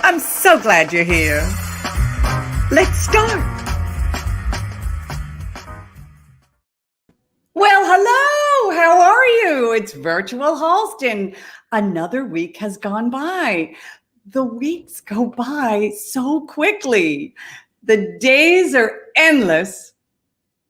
I'm so glad you're here. Let's start. Well, hello. How are you? It's Virtual Halston. Another week has gone by. The weeks go by so quickly. The days are endless.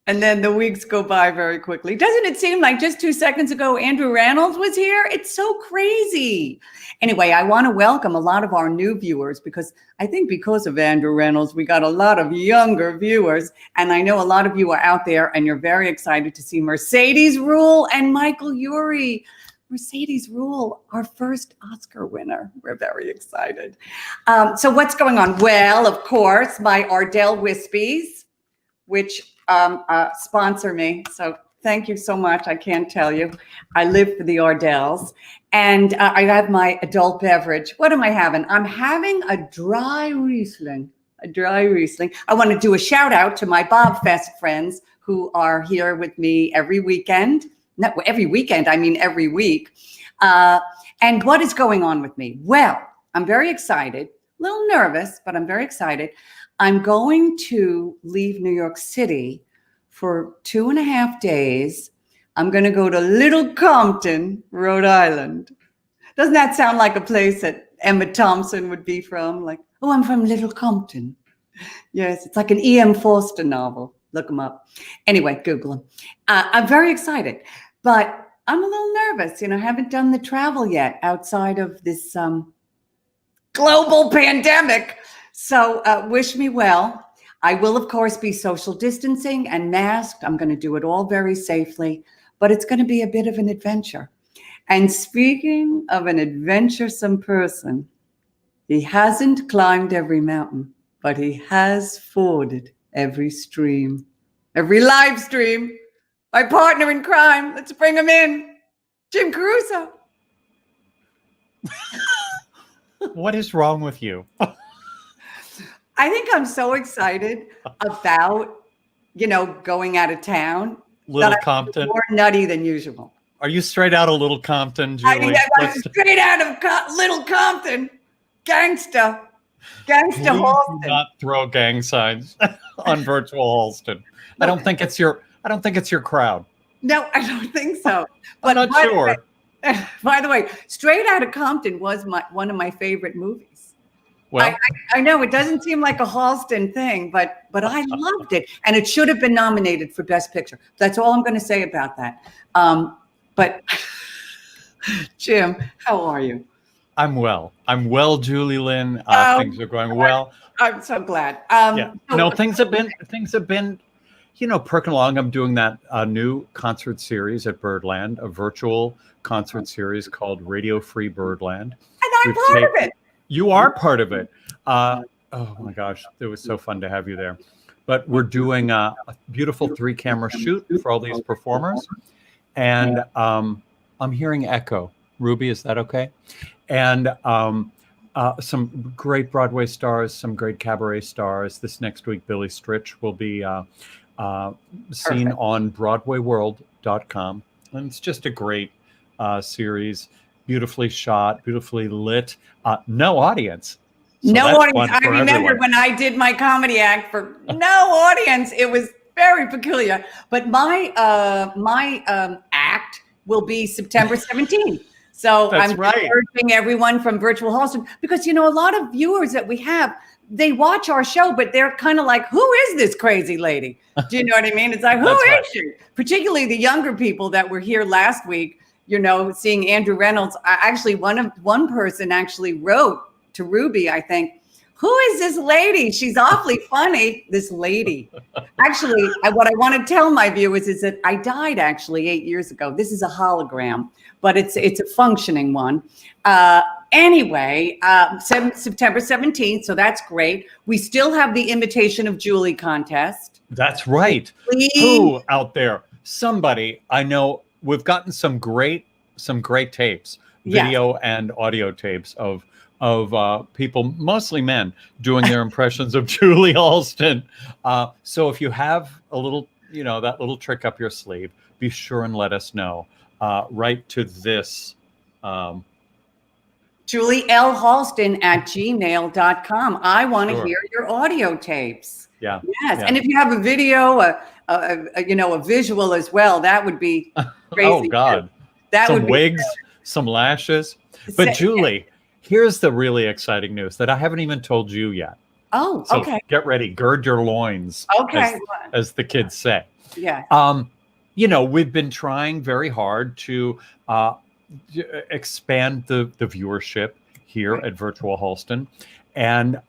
And then the weeks go by very quickly. Doesn't it seem like just 2 seconds ago, Andrew Reynolds was here? It's so crazy. Anyway, I want to welcome a lot of our new viewers because I think because of Andrew Reynolds, we got a lot of younger viewers. And I know a lot of you are out there and you're very excited to see Mercedes Ruehl and Michael Urie. Mercedes Ruehl, our first Oscar winner. We're very excited. So what's going on? Well, of course, my Ardell Wispies, which sponsor me. So thank you so much. I can't tell you. I live for the Ardells. And I have my adult beverage. What am I having? I'm having a dry Riesling. A dry Riesling. I want to do a shout out to my Bob Fest friends who are here with me every weekend. Not every weekend, I mean every week. And what is going on with me? Well, I'm very excited. A little nervous, but I'm very excited. I'm going to leave New York City for 2.5 days. I'm going to go to Little Compton, Rhode Island. Doesn't that sound like a place that Emma Thompson would be from? Like, oh, I'm from Little Compton. Yes, it's like an E.M. Forster novel. Look them up. Anyway, Google them. I'm very excited, but I'm a little nervous. I haven't done the travel yet outside of this global pandemic. So wish me well. I will, of course, be social distancing and masked. I'm going to do it all very safely, but it's going to be a bit of an adventure. And speaking of an adventuresome person, he hasn't climbed every mountain, but he has forded every stream, every live stream. My partner in crime. Let's bring him in. Jim Caruso. What is wrong with you? I think I'm so excited about, going out of town. Little Compton. More nutty than usual. Are you straight out of Little Compton, Julie? I'm straight out of Little Compton. Gangsta Halston. Do not throw gang signs on Virtual Halston. I don't think it's your crowd. No, I don't think so. But I'm not sure. By the way, Straight Outta Compton was one of my favorite movies. Well, I know it doesn't seem like a Halston thing, but I loved it, and it should have been nominated for Best Picture. That's all I'm going to say about that. But Jim, how are you? I'm well, Julie Lynn. Things are going well. I'm so glad. Things have been, perking along. I'm doing that new concert series at Birdland, a virtual concert series called Radio Free Birdland. And I'm part of it. You are part of it. Oh my gosh, it was so fun to have you there. But we're doing a beautiful 3-camera shoot for all these performers. And I'm hearing echo. Ruby, is that okay? And some great Broadway stars, some great cabaret stars. This next week, Billy Stritch will be seen on BroadwayWorld.com. And it's just a great series. Beautifully shot, beautifully lit, no audience. So no audience. I remember when I did my comedy act for no audience. It was very peculiar. But my act will be September 17th. So I'm urging everyone from Virtual Halston, because, a lot of viewers that we have, they watch our show, but they're kind of like, who is this crazy lady? Do you know what I mean? It's like, who is she? Particularly the younger people that were here last week. Seeing Andrew Reynolds, one person actually wrote to Ruby, I think, who is this lady? She's awfully funny, this lady. Actually, what I want to tell my viewers is that I died actually 8 years ago. This is a hologram, but it's a functioning one. Anyway, September 17th, so that's great. We still have the Imitation of Julie contest. That's right. Please. Who out there? Somebody I know. We've gotten some great tapes, video and audio tapes of people, mostly men, doing their impressions of Julie Halston. So if you have a little, that little trick up your sleeve, be sure and let us know. Write to this Julie L. Halston at gmail.com. I want to Sure. hear your audio tapes. Yeah. Yes. Yeah. And if you have a video, a visual as well, that would be crazy. Oh, God. That Some would be wigs, some lashes. But Julie, here's the really exciting news that I haven't even told you yet. Oh, So okay. get ready, gird your loins, Okay. as the kids say. Yeah. We've been trying very hard to expand the viewership here at Virtual Halston, and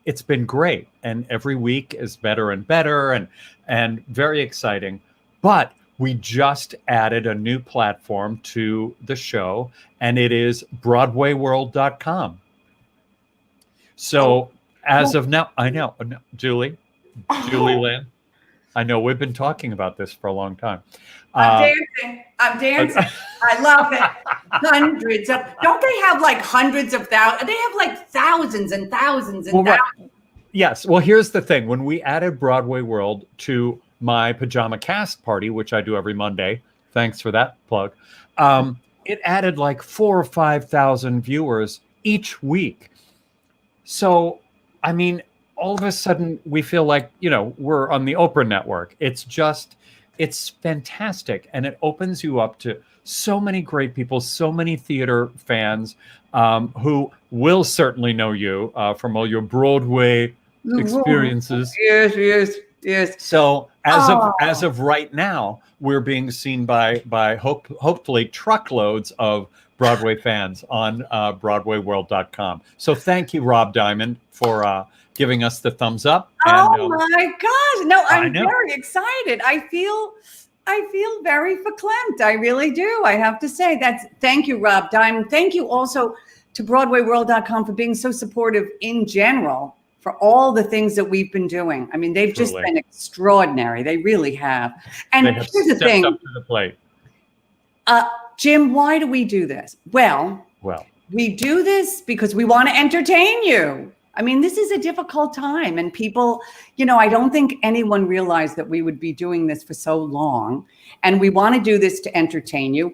it's been great. And every week is better and better, and very exciting. But we just added a new platform to the show, and it is BroadwayWorld.com. So as of now, I know, Julie Lynn, I know we've been talking about this for a long time. I'm dancing. I love it. Hundreds of, don't they have like hundreds of thousands? They have like thousands and thousands and thousands. Right. Yes. Well, here's the thing. When we added Broadway World to my pajama cast party, which I do every Monday, thanks for that plug, it added like 4,000 or 5,000 viewers each week. So, I mean, all of a sudden we feel like, we're on the Oprah network. It's fantastic. And it opens you up to so many great people, so many theater fans who will certainly know you from all your Broadway experiences. Yes. So as of right now, we're being seen by hopefully truckloads of Broadway fans on BroadwayWorld.com. So thank you, Rob Diamond, for giving us the thumbs up. And, my gosh! No, I'm very excited. I feel very verklempt. I really do. I have to say thank you, Rob Diamond. Thank you also to BroadwayWorld.com for being so supportive in general for all the things that we've been doing. I mean, they've just been extraordinary. They really have. And they have here's the thing. Up to the plate. Jim, why do we do this? Well, we do this because we want to entertain you. I mean, this is a difficult time, and people, I don't think anyone realized that we would be doing this for so long, and we want to do this to entertain you.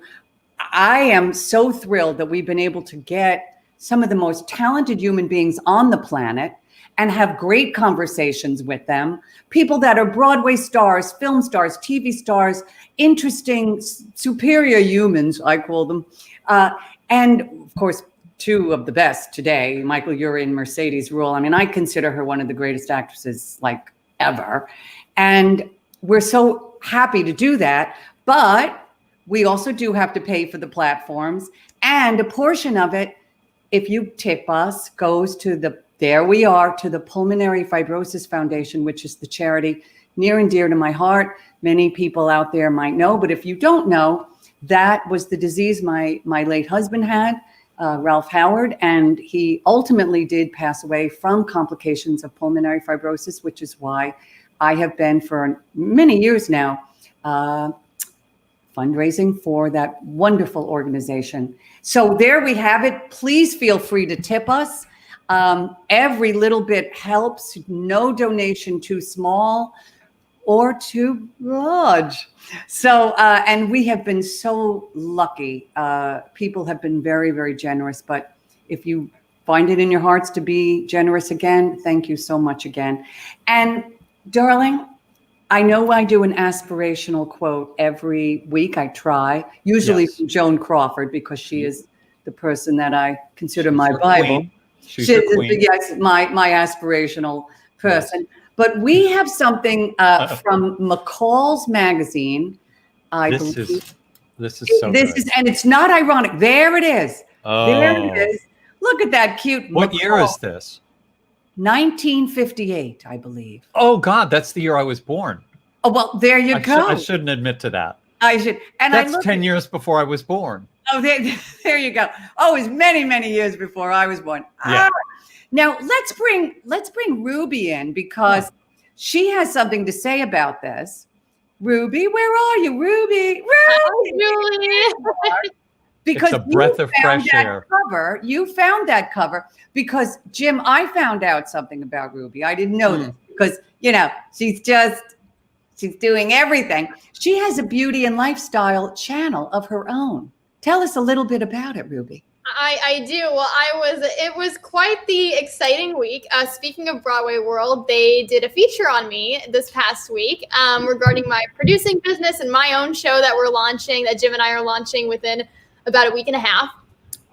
I am so thrilled that we've been able to get some of the most talented human beings on the planet and have great conversations with them. People that are Broadway stars, film stars, TV stars, interesting, superior humans, I call them. And of course, two of the best today, Michael Urie and Mercedes Ruehl. I mean, I consider her one of the greatest actresses like ever. And we're so happy to do that. But we also do have to pay for the platforms. And a portion of it, if you tip us, goes to the Pulmonary Fibrosis Foundation, which is the charity near and dear to my heart. Many people out there might know, but if you don't know, that was the disease my late husband had, Ralph Howard, and he ultimately did pass away from complications of pulmonary fibrosis, which is why I have been for many years now fundraising for that wonderful organization. So there we have it. Please feel free to tip us. Every little bit helps. No donation too small or too large. So, and we have been so lucky. People have been very, very generous. But if you find it in your hearts to be generous again, thank you so much again. And darling, I know I do an aspirational quote every week. I try, usually from Joan Crawford, because she is the person that I consider my Bible. Queen. She's the queen. Yes, my aspirational person. Yes. But we have something from McCall's magazine. This is so good. And it's not ironic. There it is. Oh. There it is. Look at that cute. What McCall. year is this? 1958, I believe. Oh God, that's the year I was born. Oh well, there you go. I shouldn't admit to that. I should. And that's 10 years before I was born. Oh, there you go. Oh, it was many, many years before I was born. Yeah. Now let's bring Ruby in, because she has something to say about this. Ruby, where are you, Ruby? Julie. Because it's a breath of fresh air. You found that cover because, Jim, I found out something about Ruby. I didn't know this because, she's doing everything. She has a beauty and lifestyle channel of her own. Tell us a little bit about it, Ruby. I do. Well, it was quite the exciting week. Speaking of Broadway World, they did a feature on me this past week regarding my producing business and my own show that Jim and I are launching within about a week and a half.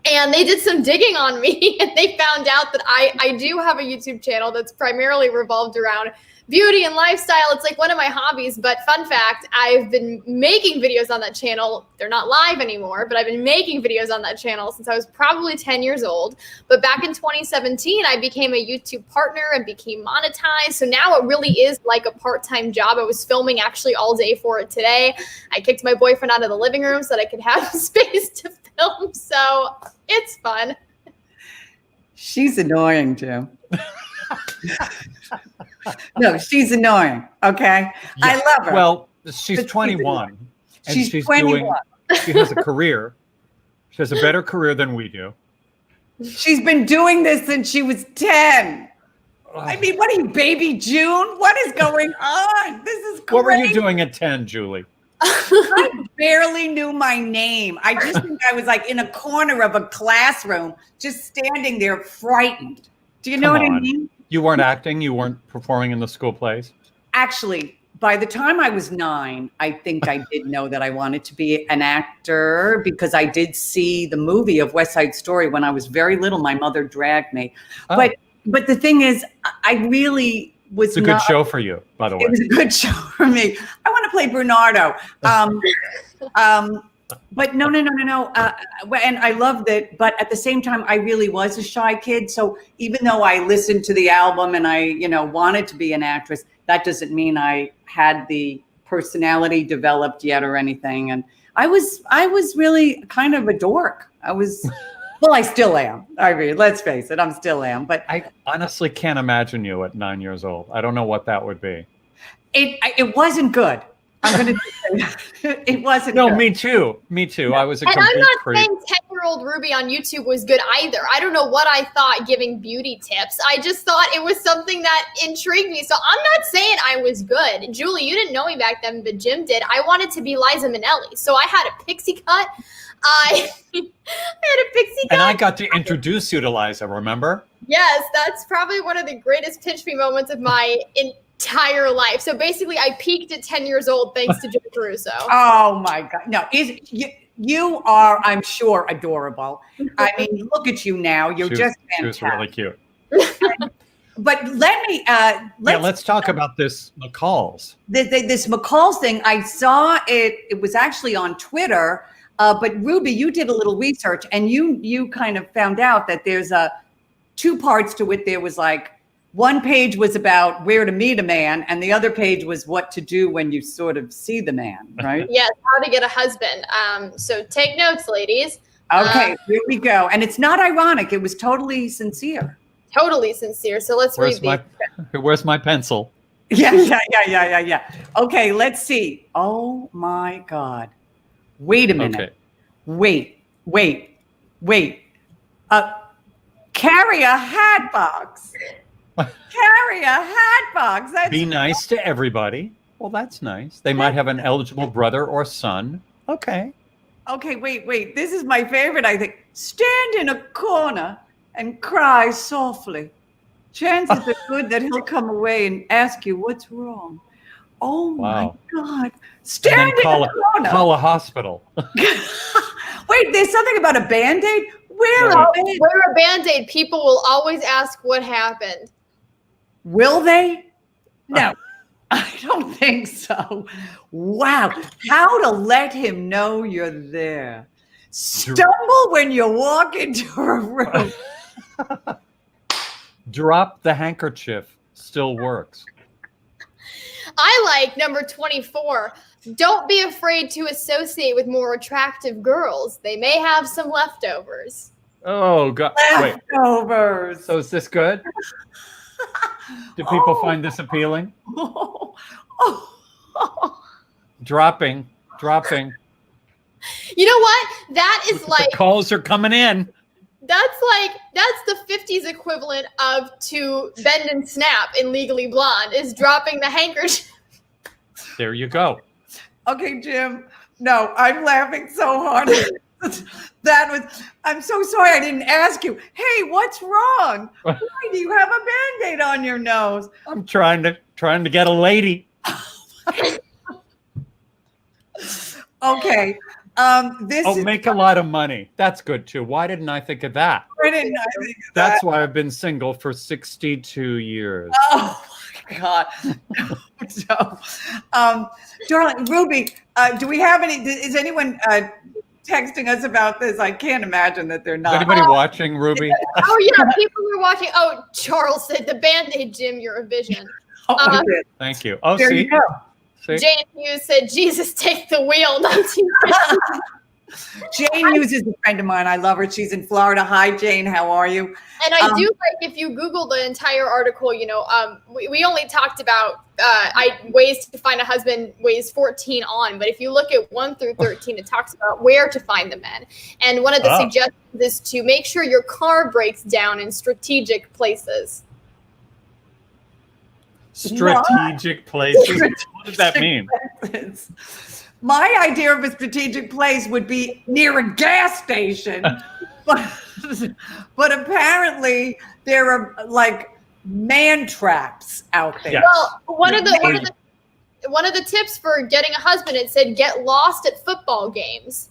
And they did some digging on me and they found out that I do have a YouTube channel that's primarily revolved around beauty and lifestyle. It's like one of my hobbies, but fun fact, I've been making videos on that channel. They're not live anymore, but I've been making videos on that channel since I was probably 10 years old. But back in 2017, I became a YouTube partner and became monetized. So now it really is like a part-time job. I was filming actually all day for it today. I kicked my boyfriend out of the living room so that I could have space to film. So it's fun. She's annoying, Jim. No, she's annoying. Okay. Yeah. I love her. Well, she's 21. And she's 21. She has a career. She has a better career than we do. She's been doing this since she was 10. I mean, what are you, baby June? What is going on? This is crazy. What were you doing at 10, Julie? I barely knew my name. I just think I was like in a corner of a classroom, just standing there frightened. Do you know what I mean? You weren't acting? You weren't performing in the school plays? Actually, by the time I was 9, I think I did know that I wanted to be an actor because I did see the movie of West Side Story when I was very little. My mother dragged me. Oh. But the thing is, I really was It's a good show for you, by the way. It was a good show for me. I want to play Bernardo. But no. And I loved it. But at the same time, I really was a shy kid. So even though I listened to the album and I, wanted to be an actress, that doesn't mean I had the personality developed yet or anything. And I was really kind of a dork. Well, I still am. I mean, let's face it, I'm still am. But I honestly can't imagine you at 9 years old. I don't know what that would be. It wasn't good. I'm going to say it wasn't No, good. me too. I was a And complete I'm not creep. saying 10-year-old Ruby on YouTube was good either. I don't know what I thought giving beauty tips. I just thought it was something that intrigued me. So I'm not saying I was good. Julie, you didn't know me back then, but Jim did. I wanted to be Liza Minnelli. So I had a pixie cut. I had a pixie cut. And I got to introduce you to Liza, remember? Yes, that's probably one of the greatest pinch me moments of my entire life. So basically, I peaked at 10 years old thanks to Jim Caruso. Oh my God! No, you are, I'm sure, adorable. I mean, look at you now. You're just fantastic. She was really cute. But let's talk about this McCall's. This McCall's thing. I saw it. It was actually on Twitter. But Ruby, you did a little research, and you kind of found out that there's two parts to it. There was like one page was about where to meet a man, and the other page was what to do when you sort of see the man, right? Yes, how to get a husband. So take notes, ladies. Okay, here we go. And it's not ironic. It was totally sincere. Totally sincere. So let's read these. Where's my pencil? Yeah. Okay, let's see. Oh my God. Wait a minute. Okay. Wait. Carry a hat box. Carry a hat box. Be nice to everybody. Well, that's nice. They might have an eligible brother or son. Okay, wait. This is my favorite, I think. Stand in a corner and cry softly. Chances are good that he'll come away and ask you what's wrong. Oh, wow. My God. Stand in a corner. Call a hospital. Wait, there's something about a Band-Aid? Wear a Band-Aid. People will always ask what happened. Will they? No, I don't think so. Wow. How to let him know you're there. Stumble when you walk into a room. Drop the handkerchief. Still works. I like number 24. Don't be afraid to associate with more attractive girls. They may have some leftovers. Oh, God. Leftovers. Wait. So is this good? Do people find this appealing? Dropping. You know what? That is like... The calls are coming in. That's the 50s equivalent of to bend and snap in Legally Blonde is dropping the handkerchief. There you go. Okay, Jim. No, I'm laughing so hard. That was, I'm so sorry I didn't ask you. Hey, what's wrong? Why do you have a Band-Aid on your nose? I'm trying to get a lady. Okay. Make a lot of money. That's good too. Why didn't I think of that? Why didn't I think of That's that? why I've been single for 62 years. Oh my God. So, darling, Ruby, do we have any, is anyone texting us about this? I can't imagine that they're Is not. anybody watching, Ruby? Oh yeah, people who are watching. Oh, Charles said the Band-Aid Jim, you're a vision. Oh, good. Thank you. Oh, There see? you go. See? Jane Hughes said, Jesus, take the wheel. 1950. Jane Hughes is a friend of mine. I love her. She's in Florida. Hi, Jane. How are you? And I do like, if you Google the entire article, we only talked about ways to find a husband, ways 14 on. But if you look at 1 through 13, it talks about where to find the men. And one of the suggestions is to make sure your car breaks down in strategic places. Strategic places? What does that mean? My idea of a strategic place would be near a gas station. but apparently there are like man traps out there. Yes. Well, one of the tips for getting a husband, it said get lost at football games.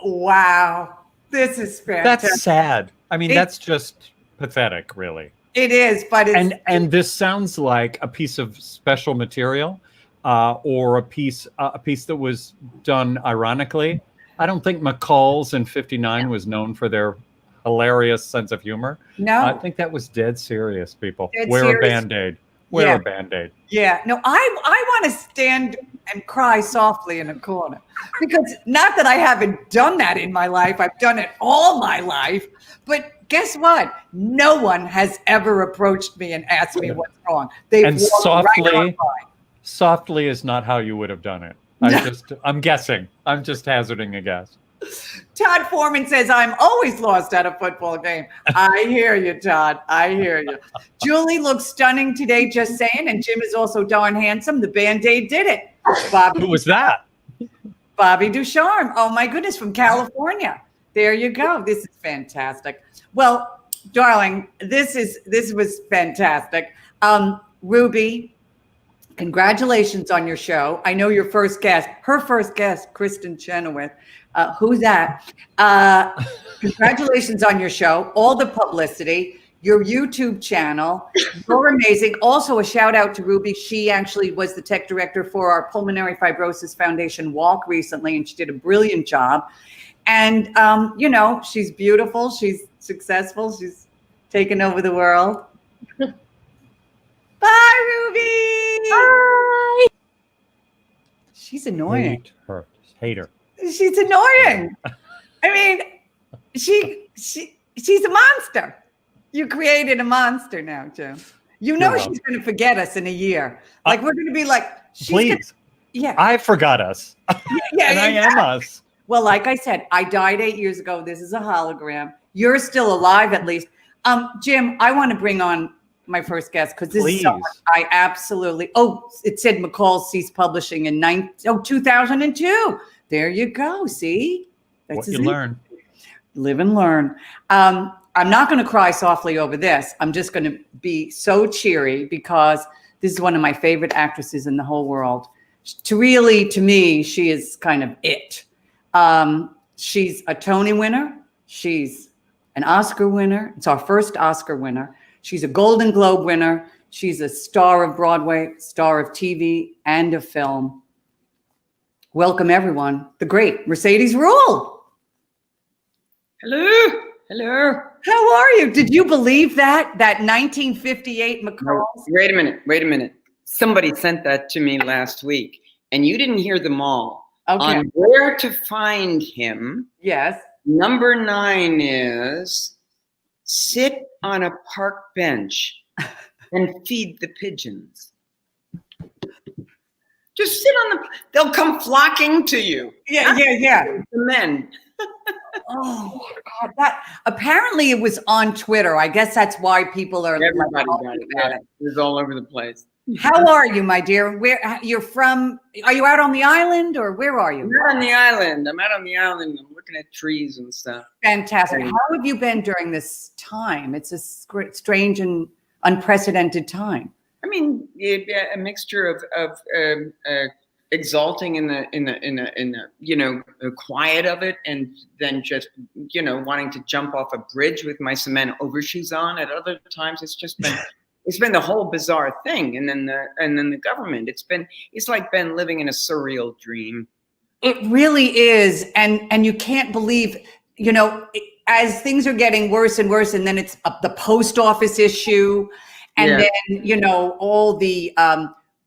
Wow. This is fantastic. That's sad. I mean, that's just pathetic, really. It is, but it's, and this sounds like a piece of special material, or a piece that was done ironically. I don't think McCall's in '59 was known for their hilarious sense of humor. no. I think that was dead serious. People Dead wear serious. a Band-Aid. Wear Yeah. a Band-Aid. Yeah, no, I want to stand and cry softly in a corner, because not that I haven't done that in my life. I've done it all my life. But guess what? No one has ever approached me and asked me what's wrong. They've And walked right on by. softly is not how you would have done it. I'm guessing. I'm just hazarding a guess. Todd Foreman says, I'm always lost at a football game. I hear you, Todd. I hear you. Julie looks stunning today, just saying. And Jim is also darn handsome. The Band-Aid did it. Who was that? Bobby Ducharme. Oh, my goodness, from California. There you go. This is fantastic. Well, darling, this was fantastic. Ruby, congratulations on your show. I know your first guest, her first guest, Kristen Chenoweth. Who's that? Congratulations on your show, all the publicity, your YouTube channel. You're amazing. Also, a shout out to Ruby. She actually was the tech director for our Pulmonary Fibrosis Foundation walk recently, and she did a brilliant job. And, she's beautiful. She's successful. She's taken over the world. Bye, Ruby. Bye. She's annoying. Hate her. She's annoying. I mean, she's a monster. You created a monster now, Jim. You know she's going to forget us in a year. Like, we're going to be like, please. Yeah. I forgot us. Yeah, and I am us. Well, like I said, I died 8 years ago. This is a hologram. You're still alive, at least. Jim, I want to bring on my first guest, because this is someone I absolutely. Oh, it said McCall ceased publishing in 2002. There you go. See, That's what you learn. Live and learn. I'm not going to cry softly over this. I'm just going to be so cheery, because this is one of my favorite actresses in the whole world. To me, she is kind of it. She's a Tony winner. She's an Oscar winner. It's our first Oscar winner. She's a Golden Globe winner. She's a star of Broadway, star of TV and of film. Welcome, everyone. The great Mercedes Ruehl. Hello. Hello. How are you? Did you believe that 1958 McCall? Wait a minute. Somebody sent that to me last week, and you didn't hear them all. Okay. On where to find him, Yes. number 9 is sit on a park bench and feed the pigeons. Just sit on they'll come flocking to you. Yeah. The men. Oh God! Apparently it was on Twitter. I guess that's why people are. Everybody got it. Yeah, it was all over the place. How are you, my dear? Where you're from? Are you out on the island, or where are you? I'm out on the island. I'm looking at trees and stuff. Fantastic. And- How have you been during this time? It's a strange and unprecedented time. I mean, a mixture of exalting in the quiet of it, and then just wanting to jump off a bridge with my cement overshoes on. At other times, it's been the whole bizarre thing, and then the government. It's like been living in a surreal dream. It really is, and you can't believe, as things are getting worse and worse, and then it's the post office issue, and then all the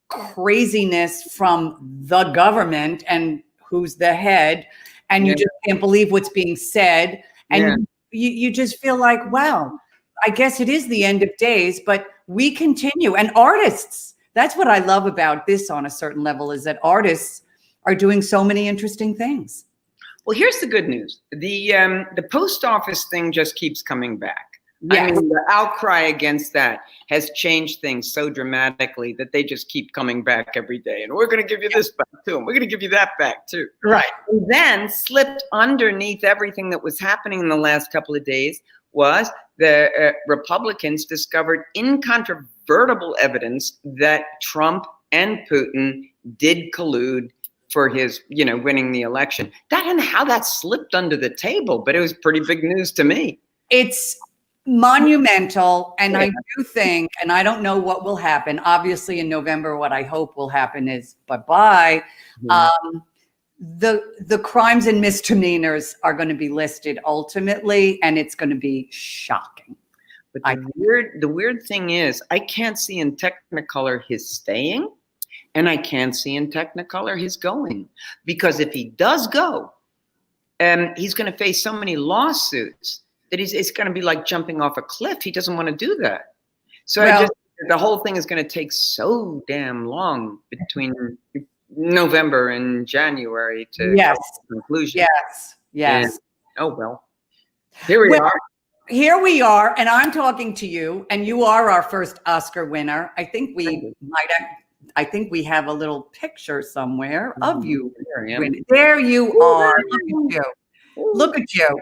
craziness from the government and who's the head, and you just can't believe what's being said, and you just feel like, wow, I guess it is the end of days, but we continue. And artists, that's what I love about this on a certain level, is that artists are doing so many interesting things. Well, here's the good news. The post office thing just keeps coming back. Yes. I mean, the outcry against that has changed things so dramatically that they just keep coming back every day. And we're going to give you this back too. And we're going to give you that back too. Right. And then slipped underneath everything that was happening in the last couple of days was the Republicans discovered incontrovertible evidence that Trump and Putin did collude for his, winning the election. I don't know how that slipped under the table, but it was pretty big news to me. It's monumental. And I do think, and I don't know what will happen, obviously in November, what I hope will happen is bye-bye. The crimes and misdemeanors are going to be listed ultimately, and it's going to be shocking. But the weird thing is, I can't see in Technicolor his staying, and I can't see in Technicolor his going. Because if he does go, he's going to face so many lawsuits that it's going to be like jumping off a cliff. He doesn't want to do that. So the whole thing is going to take so damn long between November and January to come to conclusion. Yes. And, oh, well, here we are. Here we are, and I'm talking to you, and you are our first Oscar winner. I think we have a little picture somewhere of you. There you are. Look at you.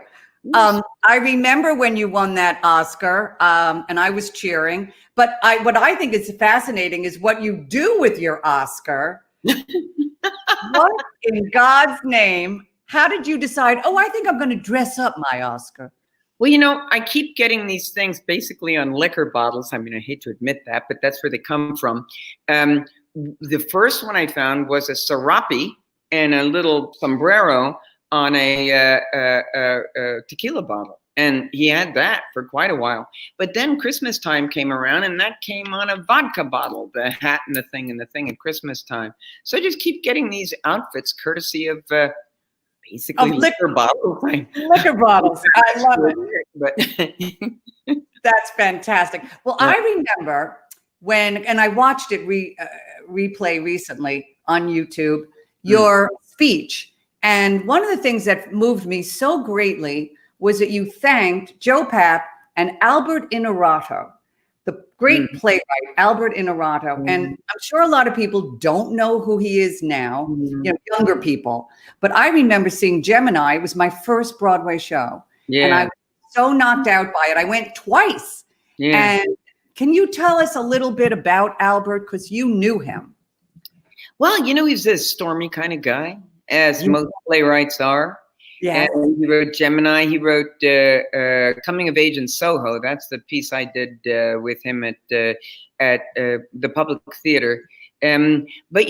I remember when you won that Oscar, and I was cheering. But what I think is fascinating is what you do with your Oscar. What in God's name? How did you decide, I think I'm going to dress up my Oscar? Well, I keep getting these things basically on liquor bottles. I mean, I hate to admit that, but that's where they come from. The first one I found was a serape and a little sombrero on a tequila bottle. And he had that for quite a while. But then Christmas time came around, and that came on a vodka bottle, the hat and the thing at Christmas time. So I just keep getting these outfits courtesy of basically liquor bottles. Liquor bottles. I love it. But that's fantastic. Well, I remember and I watched it replay recently on YouTube, your speech. And one of the things that moved me so greatly was that you thanked Joe Papp and Albert Innamorato, the great playwright, Albert Innamorato. And I'm sure a lot of people don't know who he is now, younger people. But I remember seeing Gemini. It was my first Broadway show. Yeah. And I was so knocked out by it. I went twice. Yeah. And can you tell us a little bit about Albert? Because you knew him. Well, he's a stormy kind of guy, as most playwrights are. Yeah. And he wrote Gemini. He wrote Coming of Age in Soho. That's the piece I did with him at the Public Theater. But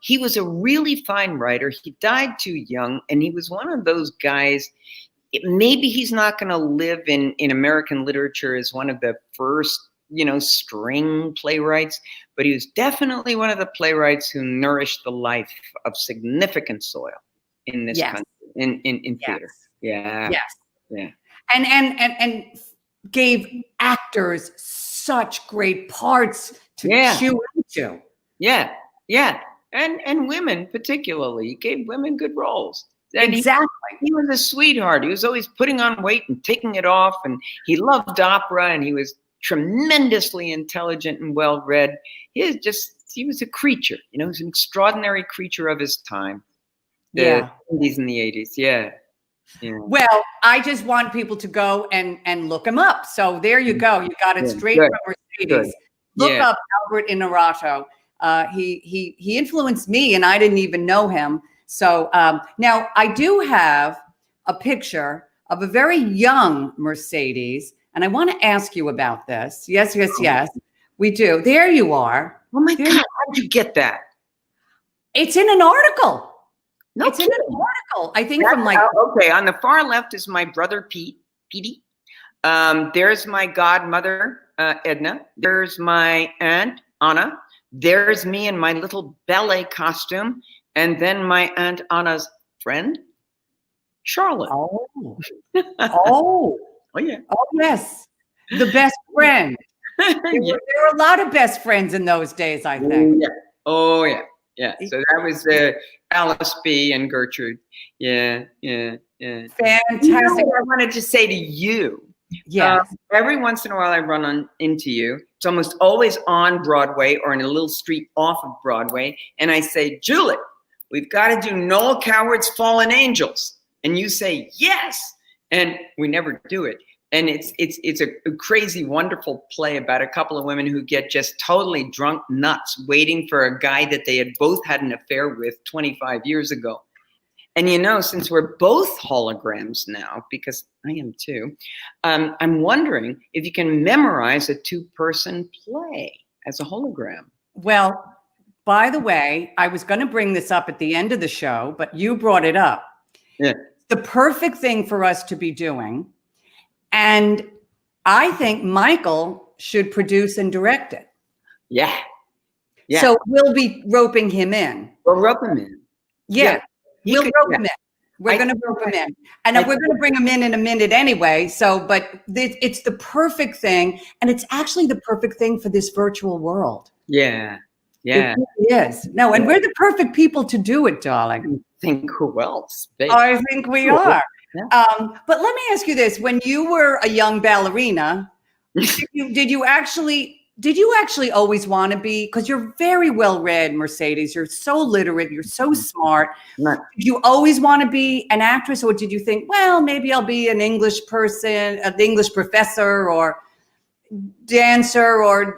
he was a really fine writer. He died too young, and he was one of those guys. Maybe he's not going to live in American literature as one of the first, string playwrights, but he was definitely one of the playwrights who nourished the life of significant soil in this country, in theater. Yeah. Yes. Yeah. And gave actors such great parts to chew into. Yeah. Yeah. And women particularly. He gave women good roles. And exactly. He was a sweetheart. He was always putting on weight and taking it off. And he loved opera, and he was tremendously intelligent and well-read. He was a creature, he was an extraordinary creature of his time. The 70s and the 80s. Yeah. Yeah. Well, I just want people to go and look him up. So there you go. You got it straight Good. from Mercedes. Good. Look up Albert Innamorato. He influenced me, and I didn't even know him. So now I do have a picture of a very young Mercedes, and I want to ask you about this. Yes, we do. There you are. Oh my God, how'd you get that? It's in an article. No It's kidding. in an article. I think That's from like. okay, on the far left is my brother Petey. There's my godmother Edna. There's my aunt Anna. There's me in my little ballet costume, and then my aunt Anna's friend, Charlotte. Oh, Oh yeah. oh yes, the best friend. There were a lot of best friends in those days, I think. Oh yeah. So that was Alice B. and Gertrude. Yeah. Fantastic. You know what I wanted to say to you. Yes. Every once in a while I run into you. It's almost always on Broadway or in a little street off of Broadway. And I say, Julie, we've got to do Noel Coward's Fallen Angels. And you say, yes. And we never do it. And it's a crazy, wonderful play about a couple of women who get just totally drunk nuts waiting for a guy that they had both had an affair with 25 years ago. And you know, since we're both holograms now, because I am too, I'm wondering if you can memorize a 2-person play as a hologram. Well, by the way, I was going to bring this up at the end of the show, but you brought it up. Yeah. The perfect thing for us to be doing. And I think Michael should produce and direct it. Yeah. So we'll be roping him in. We'll rope him in. Yeah. We'll rope him in. We're going to rope him in. And we're going to bring him in a minute anyway. So, but it's the perfect thing. And it's actually the perfect thing for this virtual world. Yeah. It really is. No, and we're the perfect people to do it, darling. I think who else? I think we are. Yeah. But let me ask you this. When you were a young ballerina, did you actually always want to be, because you're very well read, Mercedes, you're so literate, you're so smart. Did you always want to be an actress, or did you think, well, maybe I'll be an English person, an English professor or dancer, or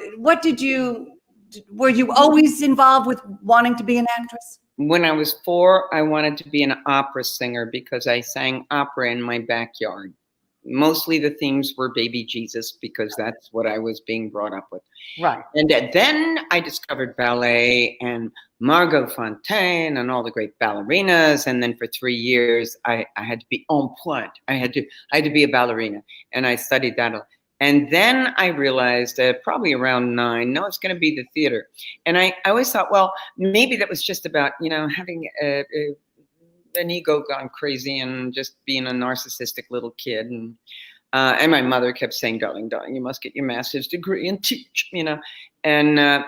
were you always involved with wanting to be an actress? When I was 4, I wanted to be an opera singer because I sang opera in my backyard. Mostly the themes were Baby Jesus because that's what I was being brought up with. Right. And then I discovered ballet and Margot Fontaine and all the great ballerinas. And then for 3 years, I had to be en pointe. I had to be a ballerina, and I studied that. And then I realized probably around 9, no, it's going to be the theater. And I always thought, well, maybe that was just about, having an ego gone crazy and just being a narcissistic little kid. And my mother kept saying, darling, you must get your master's degree and teach, And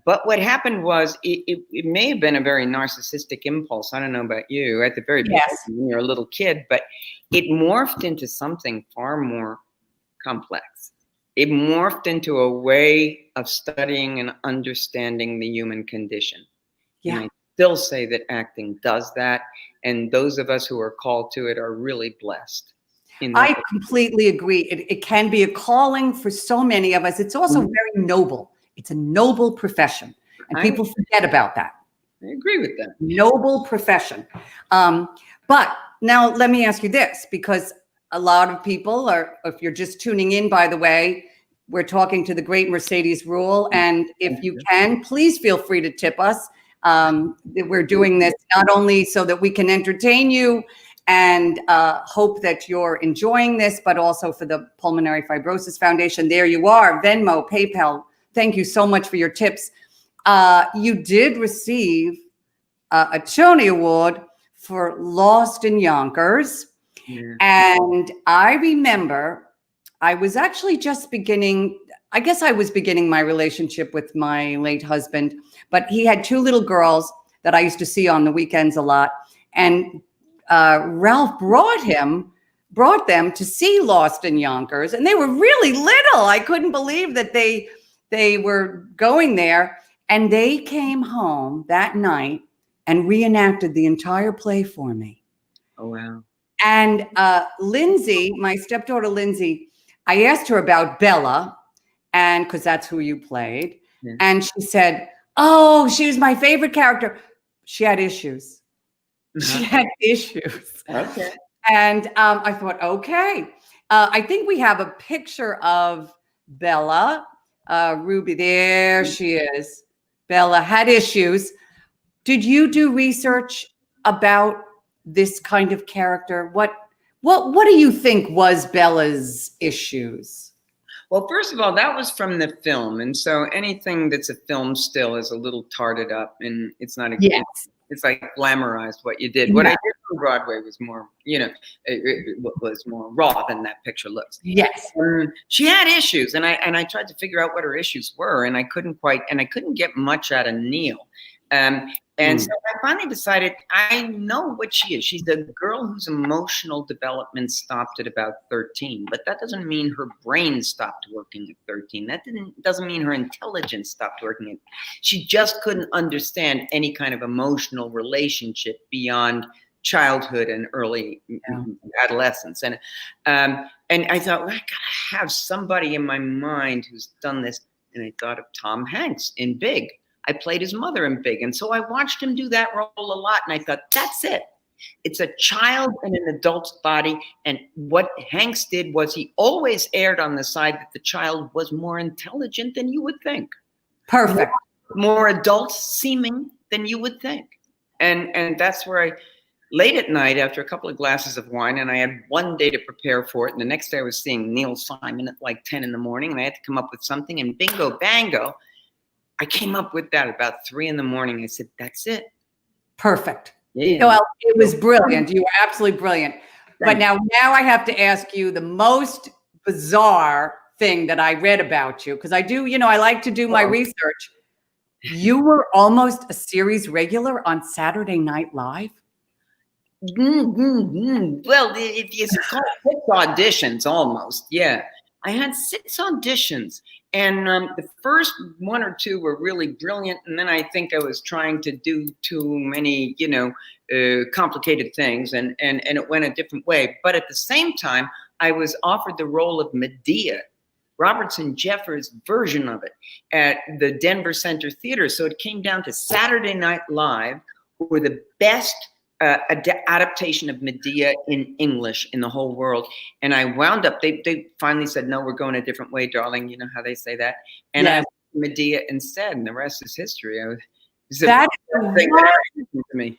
but what happened was it may have been a very narcissistic impulse. I don't know about you at the very beginning when you're a little kid, but it morphed into something far more complex. It morphed into a way of studying and understanding the human condition. Yeah. And I still say that acting does that. And those of us who are called to it are really blessed. I completely agree. It can be a calling for so many of us. It's also very noble. It's a noble profession. And people forget about that. I agree with that. Noble profession. But now let me ask you this, because a lot of people are, if you're just tuning in, by the way, we're talking to the great Mercedes Ruehl. And if you can, please feel free to tip us. We're doing this not only so that we can entertain you and hope that you're enjoying this, but also for the Pulmonary Fibrosis Foundation. There you are, Venmo, PayPal. Thank you so much for your tips. You did receive a Tony Award for Lost in Yonkers. Yeah. And I remember I was actually just beginning, I guess I was beginning my relationship with my late husband, but he had 2 little girls that I used to see on the weekends a lot. And Ralph brought them to see Lost in Yonkers, and they were really little. I couldn't believe that they were going there. And they came home that night and reenacted the entire play for me. Oh, wow. And Lindsay, my stepdaughter Lindsay, I asked her about Bella, and because that's who you played. Yeah. And she said, oh, she was my favorite character. She had issues. She had issues. Okay. And I thought, okay. I think we have a picture of Bella. Ruby, there she is. Bella had issues. Did you do research about this kind of character? What do you think was Bella's issues? Well, first of all, that was from the film, and so anything that's a film still is a little tarted up, and it's not a Yes. It's like glamorized what you did. What I did on Broadway was more, it was more raw than that picture looks. Yes. She had issues, and I tried to figure out what her issues were, and I couldn't get much out of Neil. And so I finally decided I know what she is. She's a girl whose emotional development stopped at about 13, but that doesn't mean her brain stopped working at 13. That doesn't mean her intelligence stopped working. She just couldn't understand any kind of emotional relationship beyond childhood and early adolescence. And I thought, well, I gotta have somebody in my mind who's done this. And I thought of Tom Hanks in Big. I played his mother in Big. And so I watched him do that role a lot. And I thought, that's it. It's a child in an adult's body. And what Hanks did was he always erred on the side that the child was more intelligent than you would think. Perfect. More adult seeming than you would think. And that's where late at night, after a couple of glasses of wine, and I had one day to prepare for it. And the next day I was seeing Neil Simon at like 10 in the morning. And I had to come up with something. And bingo, bango. I came up with that about 3 in the morning. I said, that's it. Perfect. Yeah. Well, it was brilliant. You were absolutely brilliant. But now I have to ask you the most bizarre thing that I read about you, because I do, I like to do my research. You were almost a series regular on Saturday Night Live. Well, it's called 6 auditions almost. Yeah. I had 6 auditions. And the first 1 or 2 were really brilliant. And then I think I was trying to do too many, complicated things. And it went a different way. But at the same time, I was offered the role of Medea, Robertson Jeffers' version of it, at the Denver Center Theater. So it came down to Saturday Night Live were the best adaptation of Medea in English in the whole world. And I wound up, they finally said, no, we're going a different way, darling. You know how they say that. And yes. I went Medea instead, and the rest is history. That is to me.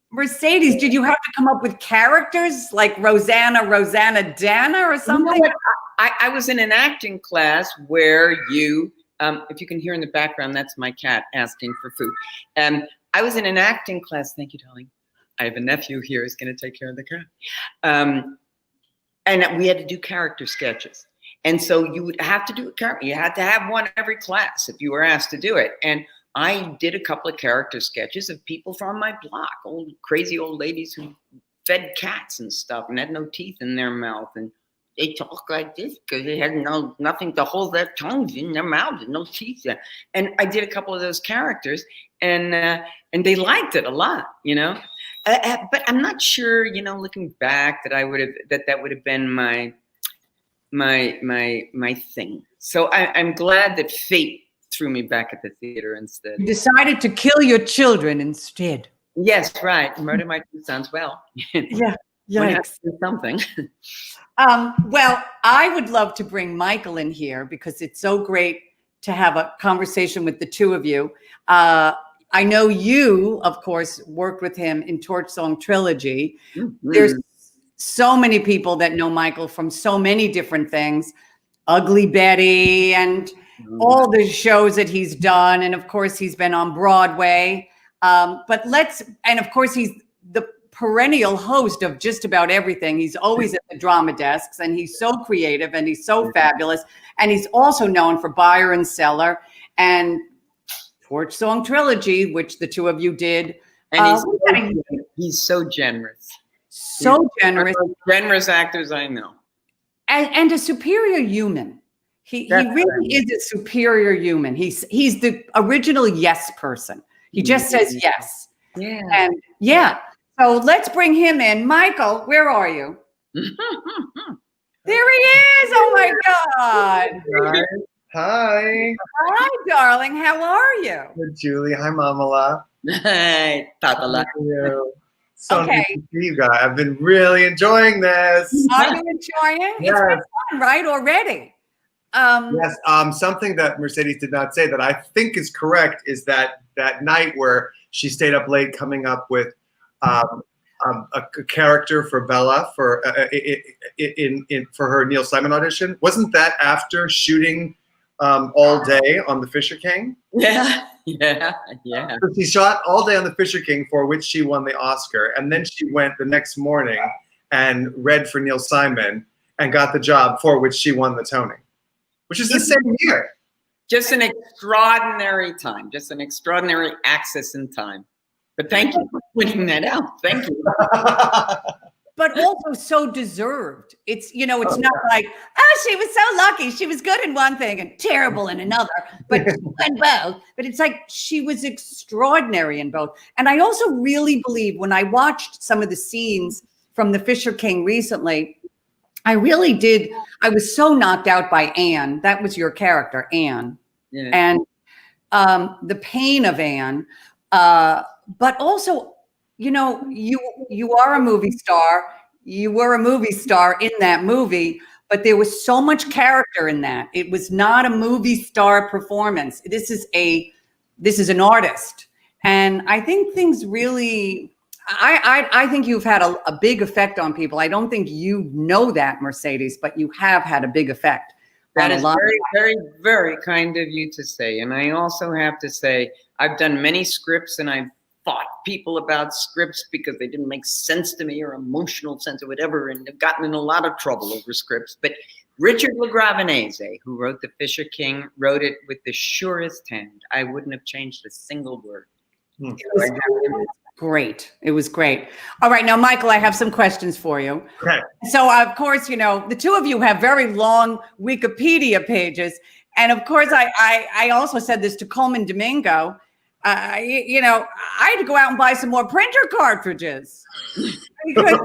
Mercedes, did you have to come up with characters like Rosanna, Dana or something? You know, I was in an acting class where you, if you can hear in the background, that's my cat asking for food. I was in an acting class. Thank you, darling. I have a nephew here who's going to take care of the cat. And we had to do character sketches. And so you would have to do a character. You had to have one every class if you were asked to do it. And I did a couple of character sketches of people from my block, crazy old ladies who fed cats and stuff and had no teeth in their mouth. And they talk like this because they had nothing to hold their tongues in their mouths and no teeth there. And I did a couple of those characters, and they liked it a lot, But I'm not sure, looking back, that that would have been my thing. So I'm glad that fate threw me back at the theater instead. You decided to kill your children instead. Yes, right. Murder my 2 sons. Well, yeah. Yikes. Something. Well, I would love to bring Michael in here because it's so great to have a conversation with the 2 of you. I know you, of course, worked with him in Torch Song Trilogy. Mm-hmm. There's so many people that know Michael from so many different things, Ugly Betty and all the shows that he's done. And of course, he's been on Broadway. And of course, he's the perennial host of just about everything. He's always at the drama desks, and he's so creative and he's so fabulous. And he's also known for Buyer and Seller and Torch Song Trilogy, which the 2 of you did. And he's so generous. So generous. One of the most generous actors I know. And a superior human. He really is a superior human. He's the original yes person. He just says yes. Yeah. And So let's bring him in. Michael, where are you? There he is. Oh my God. Hi. Hi, darling. How are you? Good, Julie. Hi, Mamala. Hi, Tatala. How are you? So Okay. nice to see you guys. I've been really enjoying this. Are you enjoying? Yes. It's been fun, right? Already. Yes. Something that Mercedes did not say that I think is correct is that night where she stayed up late coming up with a character for Bella for her Neil Simon audition. Wasn't that after shooting all day on The Fisher King? Yeah. So she shot all day on The Fisher King, for which she won the Oscar, and then she went the next morning and read for Neil Simon and got the job, for which she won the Tony, which is the same year. Just an extraordinary time, just an extraordinary access in time. But thank you for pointing that out. Thank you. But also so deserved. It's, it's not like, oh, she was so lucky. She was good in one thing and terrible in another, but she won both. But it's like she was extraordinary in both. And I also really believe when I watched some of the scenes from The Fisher King recently, I really did. I was so knocked out by Anne. That was your character, Anne. Yeah. And the pain of Anne. But also, you are a movie star. You were a movie star in that movie, but there was so much character in that. It was not a movie star performance. This is an artist. And I think things really, I think you've had a big effect on people. I don't think you know that, Mercedes, but you have had a big effect. That is very, very, very kind of you to say. And I also have to say, I've done many scripts and I've fought people about scripts because they didn't make sense to me or emotional sense or whatever, and have gotten in a lot of trouble over scripts. But Richard LaGravenese, who wrote The Fisher King, wrote it with the surest hand. I wouldn't have changed a single word. It was great. It was great. All right. Now, Michael, I have some questions for you. Okay. So, of course, the two of you have very long Wikipedia pages. And of course, I also said this to Coleman Domingo. I had to go out and buy some more printer cartridges because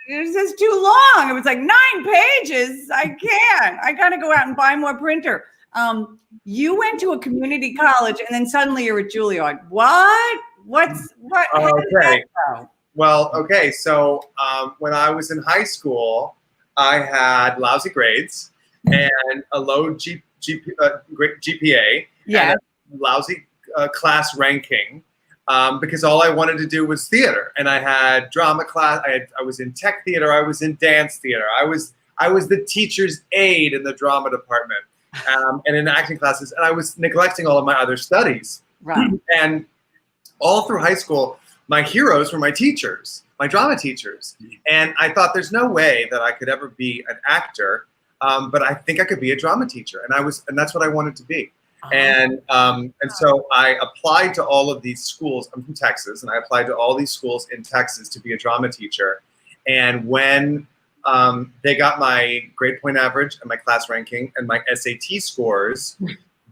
it was just too long. It was like 9 pages. I can't. I got to go out and buy more printer. You went to a community college and then suddenly you're at Juilliard. What? What? How did that go? Well, okay. So when I was in high school, I had lousy grades and a low GPA. Yeah. And a lousy class ranking because all I wanted to do was theater, and I had drama class. I was in tech theater. I was in dance theater. I was the teacher's aide in the drama department and in acting classes, and I was neglecting all of my other studies. Right. And all through high school, my heroes were my teachers, my drama teachers, and I thought there's no way that I could ever be an actor, but I think I could be a drama teacher, and that's what I wanted to be. And so I applied to all of these schools. I'm from Texas, and I applied to all these schools in Texas to be a drama teacher. And when they got my grade point average and my class ranking and my SAT scores,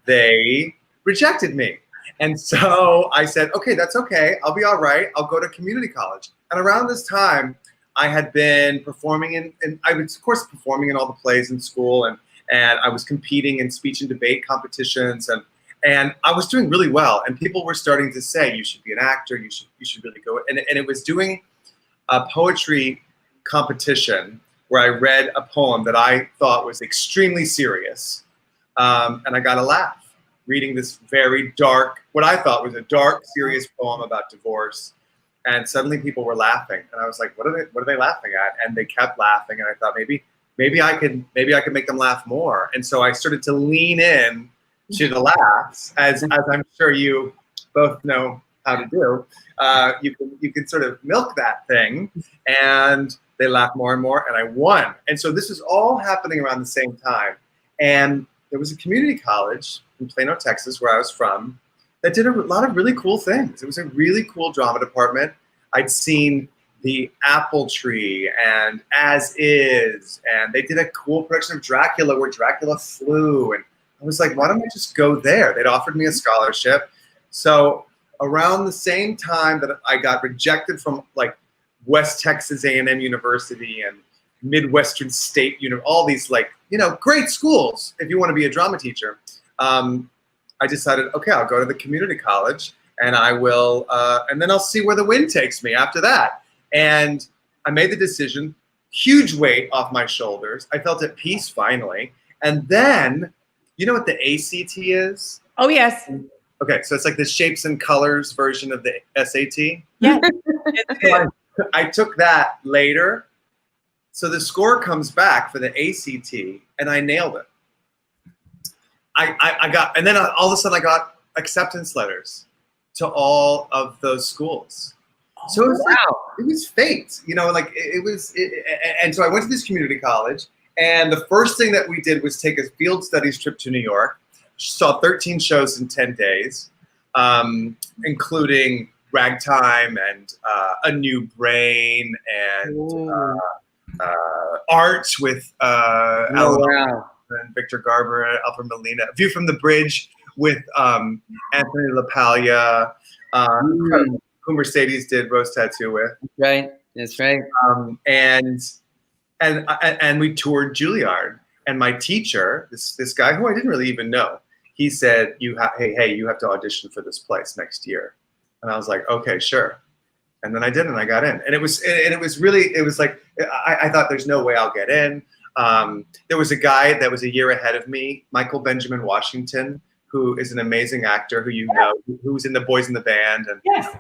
they rejected me. And so I said, okay, that's okay. I'll be all right. I'll go to community college. And around this time, I had been performing and I was, of course, performing in all the plays in school, and I was competing in speech and debate competitions, and I was doing really well. And people were starting to say, you should be an actor, you should really go. And it was doing a poetry competition where I read a poem that I thought was extremely serious. And I got a laugh reading this very dark, what I thought was a dark, serious poem about divorce. And suddenly people were laughing. And I was like, what are they laughing at? And they kept laughing. And I thought maybe I could make them laugh more. And so I started to lean in to the laughs, as I'm sure you both know how to do. You can sort of milk that thing, and they laugh more and more, and I won. And so this is all happening around the same time. And there was a community college in Plano, Texas, where I was from, that did a lot of really cool things. It was a really cool drama department. I'd seen The Apple Tree and As Is, and they did a cool production of Dracula where Dracula flew, and I was like, why don't I just go there? They'd offered me a scholarship. So around the same time that I got rejected from like West Texas A&M University and Midwestern State, all these like, great schools if you want to be a drama teacher. I decided, okay, I'll go to the community college and I will, and then I'll see where the wind takes me after that. And I made the decision, huge weight off my shoulders. I felt at peace finally. And then, you know what the ACT is? Oh, yes. Okay, so it's like the shapes and colors version of the SAT. Yeah. I took that later. So the score comes back for the ACT and I nailed it. I got, and then all of a sudden I got acceptance letters to all of those schools. So it was, it was fate, and so I went to this community college, and the first thing that we did was take a field studies trip to New York, saw 13 shows in 10 days, including Ragtime and A New Brain and Art with Alan and Victor Garber, Alfred Molina, View from the Bridge with Anthony LaPaglia, who Mercedes did Rose Tattoo with. Right, that's right. And we toured Juilliard. And my teacher, this guy who I didn't really even know, he said, hey, you have to audition for this place next year. And I was like, okay, sure. And then I did, and I got in. And it was like, I thought there's no way I'll get in. There was a guy that was a year ahead of me, Michael Benjamin Washington, who is an amazing actor who who was in The Boys in the Band. And Yes.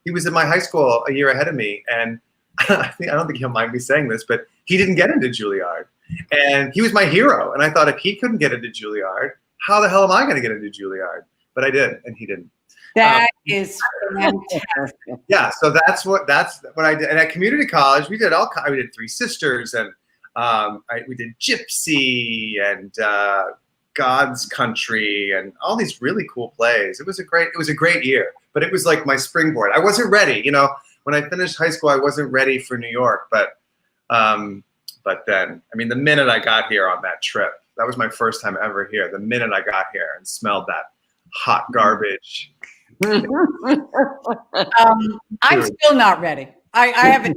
He was in my high school a year ahead of me. And I don't think he'll mind me saying this, but he didn't get into Juilliard. And he was my hero. And I thought if he couldn't get into Juilliard, how the hell am I going to get into Juilliard? But I did, and he didn't. That is fantastic. Yeah, so that's what I did. And at community college, we did Three Sisters, and we did Gypsy and God's Country and all these really cool plays. It was a great year, but it was like my springboard. I wasn't ready, when I finished high school, I wasn't ready for New York, but then, the minute I got here on that trip, that was my first time ever here. The minute I got here and smelled that hot garbage. I'm still not ready. I haven't.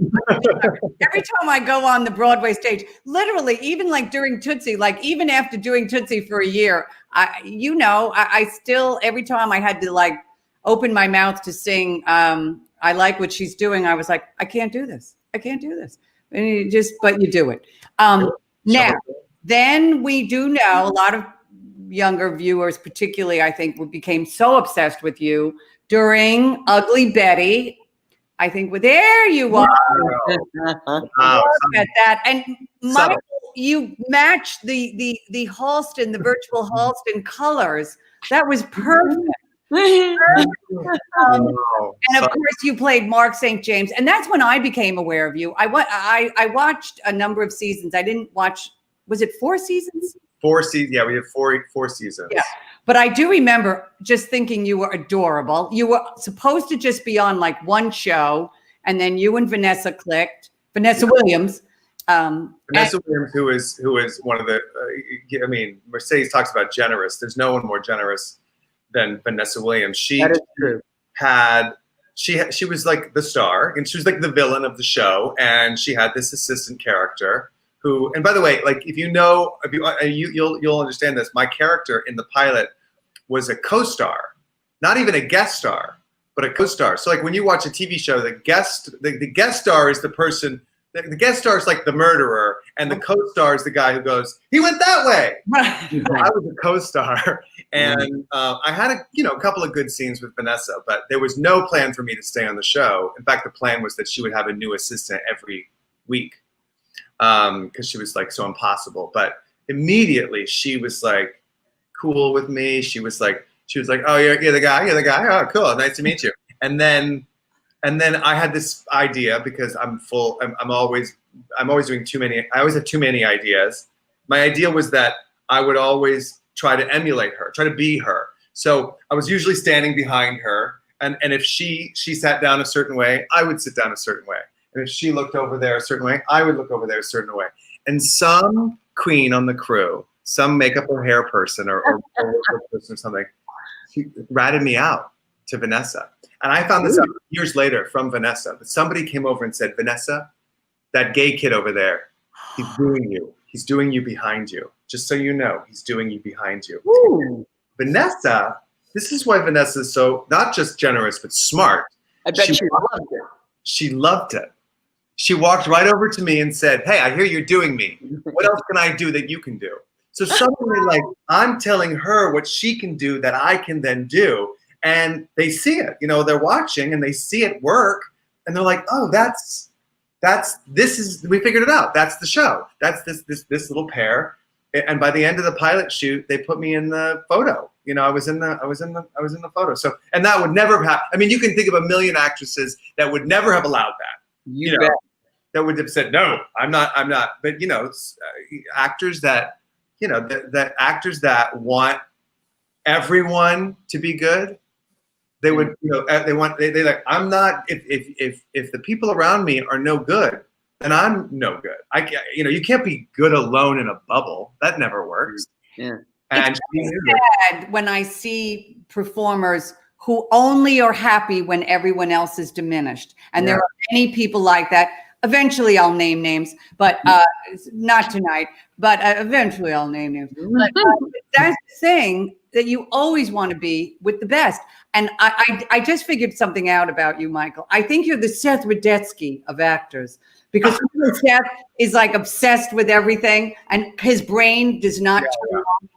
Every time I go on the Broadway stage, literally, even like during Tootsie, like even after doing Tootsie for a year, I still, every time I had to like open my mouth to sing, I like what she's doing, I was like, I can't do this. I can't do this. And but you do it. Now, then we do know a lot of younger viewers, particularly, I think, became so obsessed with you during Ugly Betty. I think, there you are. Wow. At that. And Michael, you matched the Halston, the virtual Halston colors. That was perfect. And of course, you played Mark St. James, and that's when I became aware of you. I watched a number of seasons. I didn't watch. Was it 4 seasons? 4 seasons. Yeah, we had four seasons. Yeah, but I do remember just thinking you were adorable. You were supposed to just be on like one show, and then you and Vanessa clicked. Vanessa Williams. Vanessa Williams, who is one of the. Mercedes talks about generous. There's no one more generous than Vanessa Williams. That is true. She was like the star, and she was like the villain of the show, and she had this assistant character who, and by the way, like you'll understand this. My character in the pilot was a co-star, not even a guest star, but a co-star. So like when you watch a TV show, the guest star is the person. The guest star is like the murderer, and the co-star is the guy who goes, "He went that way." Right. I was a co-star, and I had a couple of good scenes with Vanessa, but there was no plan for me to stay on the show. In fact, the plan was that she would have a new assistant every week because she was like so impossible. But immediately she was like cool with me. She was like, "Oh, you're the guy. You're the guy. Oh, cool. Nice to meet you." And then I had this idea because I'm always doing too many. I always have too many ideas. My idea was that I would always try to emulate her, try to be her. So I was usually standing behind her, and if she sat down a certain way, I would sit down a certain way. And if she looked over there a certain way, I would look over there a certain way. And some queen on the crew, some makeup or hair person or person or something, she ratted me out to Vanessa. And I found this out years later from Vanessa. But somebody came over and said, Vanessa, that gay kid over there, he's doing you. He's doing you behind you. Just so you know, he's doing you behind you. Ooh. Vanessa, this is why Vanessa is so not just generous, but smart. I bet she loved it. She loved it. She walked right over to me and said, hey, I hear you're doing me. What else can I do that you can do? So suddenly, like, I'm telling her what she can do that I can then do. And they see it. You know, they're watching and they see it work. And they're like, oh, we figured it out. That's the show. That's this little pair. And by the end of the pilot shoot, they put me in the photo. You know, I was in the photo. So, and that would never have. I mean, you can think of a million actresses that would never have allowed that. You know, that would have said, no, I'm not. But you know, actors that, you know, the actors that want everyone to be good. They would, you know, they like, I'm not. If the people around me are no good, then I'm no good. You know, you can't be good alone in a bubble. That never works. Yeah. And it's sad when I see performers who only are happy when everyone else is diminished. And there are many people like that. Eventually I'll name names, but not tonight, but eventually I'll name names. But that's the thing, that you always want to be with the best. And I just figured something out about you, Michael. I think you're the Seth Rudetsky of actors, because Seth is like obsessed with everything and his brain does not turn on.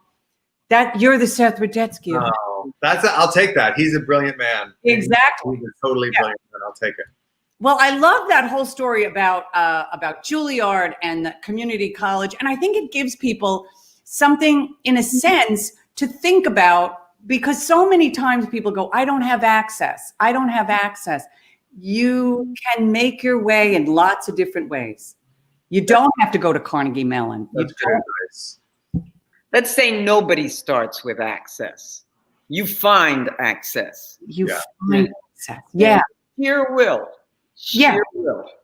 That you're the Seth Rudetsky. I'll take that. He's a brilliant man. Exactly. He's a totally brilliant man. I'll take it. Well, I love that whole story about Juilliard and the community college. And I think it gives people something, in a sense, to think about, because so many times people go, I don't have access. I don't have access. You can make your way in lots of different ways. You don't have to go to Carnegie Mellon. That's very nice. Let's say nobody starts with access. You find access. You find access. Yeah. Sheer will. Yeah,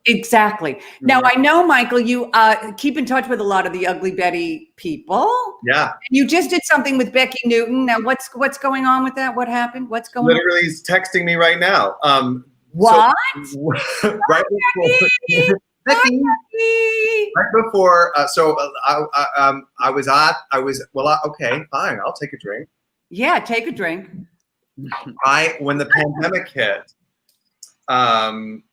exactly. Now, I know, Michael, you keep in touch with a lot of the Ugly Betty people. Yeah. You just did something with Becky Newton. Now, what's going on with that? What happened? What's going on? Literally, he's texting me right now. What? So, right before. Becky. Right before. Okay, fine. I'll take a drink. Yeah, take a drink. When the pandemic hit,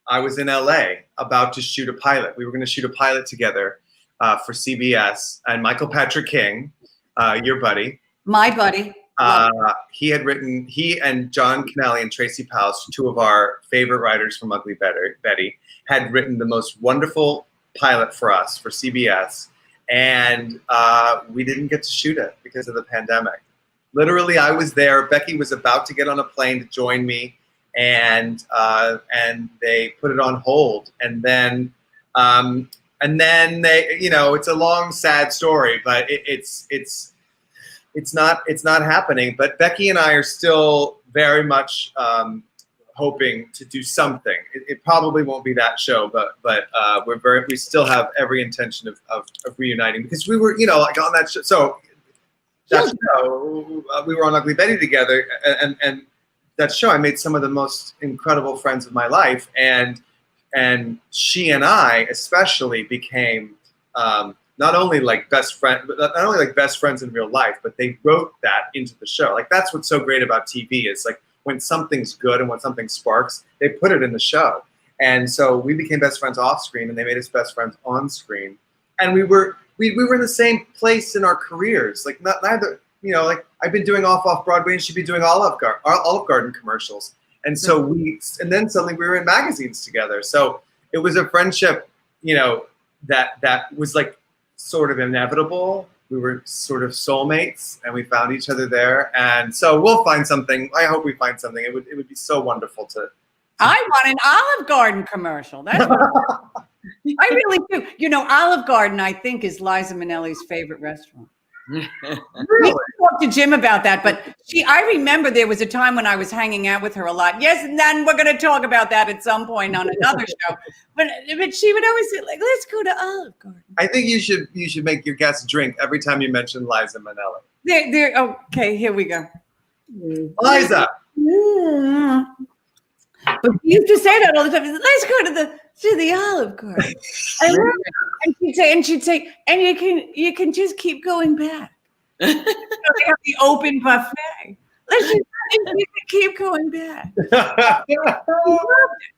I was in LA about to shoot a pilot. We were going to shoot a pilot together for CBS, and Michael Patrick King, your buddy. My buddy. He and John Canale and Tracy Powell, two of our favorite writers from Ugly Betty, had written the most wonderful pilot for us for CBS, and we didn't get to shoot it because of the pandemic. Literally, I was there. Becky was about to get on a plane to join me. And they put it on hold, and then they, you know, it's a long, sad story, but it's not happening. But Becky and I are still very much hoping to do something. It probably won't be that show, but we still have every intention of reuniting, because we were, you know, like on that show. So that show, we were on Ugly Betty together, and that show, I made some of the most incredible friends of my life, and she and I especially became not only like best friends in real life, but they wrote that into the show. Like, that's what's so great about TV, is like when something's good and when something sparks, they put it in the show. And so we became best friends off screen, and they made us best friends on screen. And we were in the same place in our careers. Like, neither. You know, like, I've been doing off Broadway, and she'd be doing Olive Garden commercials. And so and then suddenly we were in magazines together. So it was a friendship, you know, that was like sort of inevitable. We were sort of soulmates, and we found each other there. And so we'll find something. I hope we find something. It would be so wonderful to. I want an Olive Garden commercial. That's I really do. You know, Olive Garden, I think, is Liza Minnelli's favorite restaurant. Really? We talked to Jim about that, but I remember there was a time when I was hanging out with her a lot. Yes, and then we're going to talk about that at some point on another show. But she would always say, like, let's go to Olive Garden. I think you should make your guests drink every time you mention Liza Minnelli. Okay, here we go. Liza, Mm. But she used to say that all the time. Let's go to the Olive Garden. I love it. And she'd say, and you can just keep going back. They have the open buffet. You can keep going back.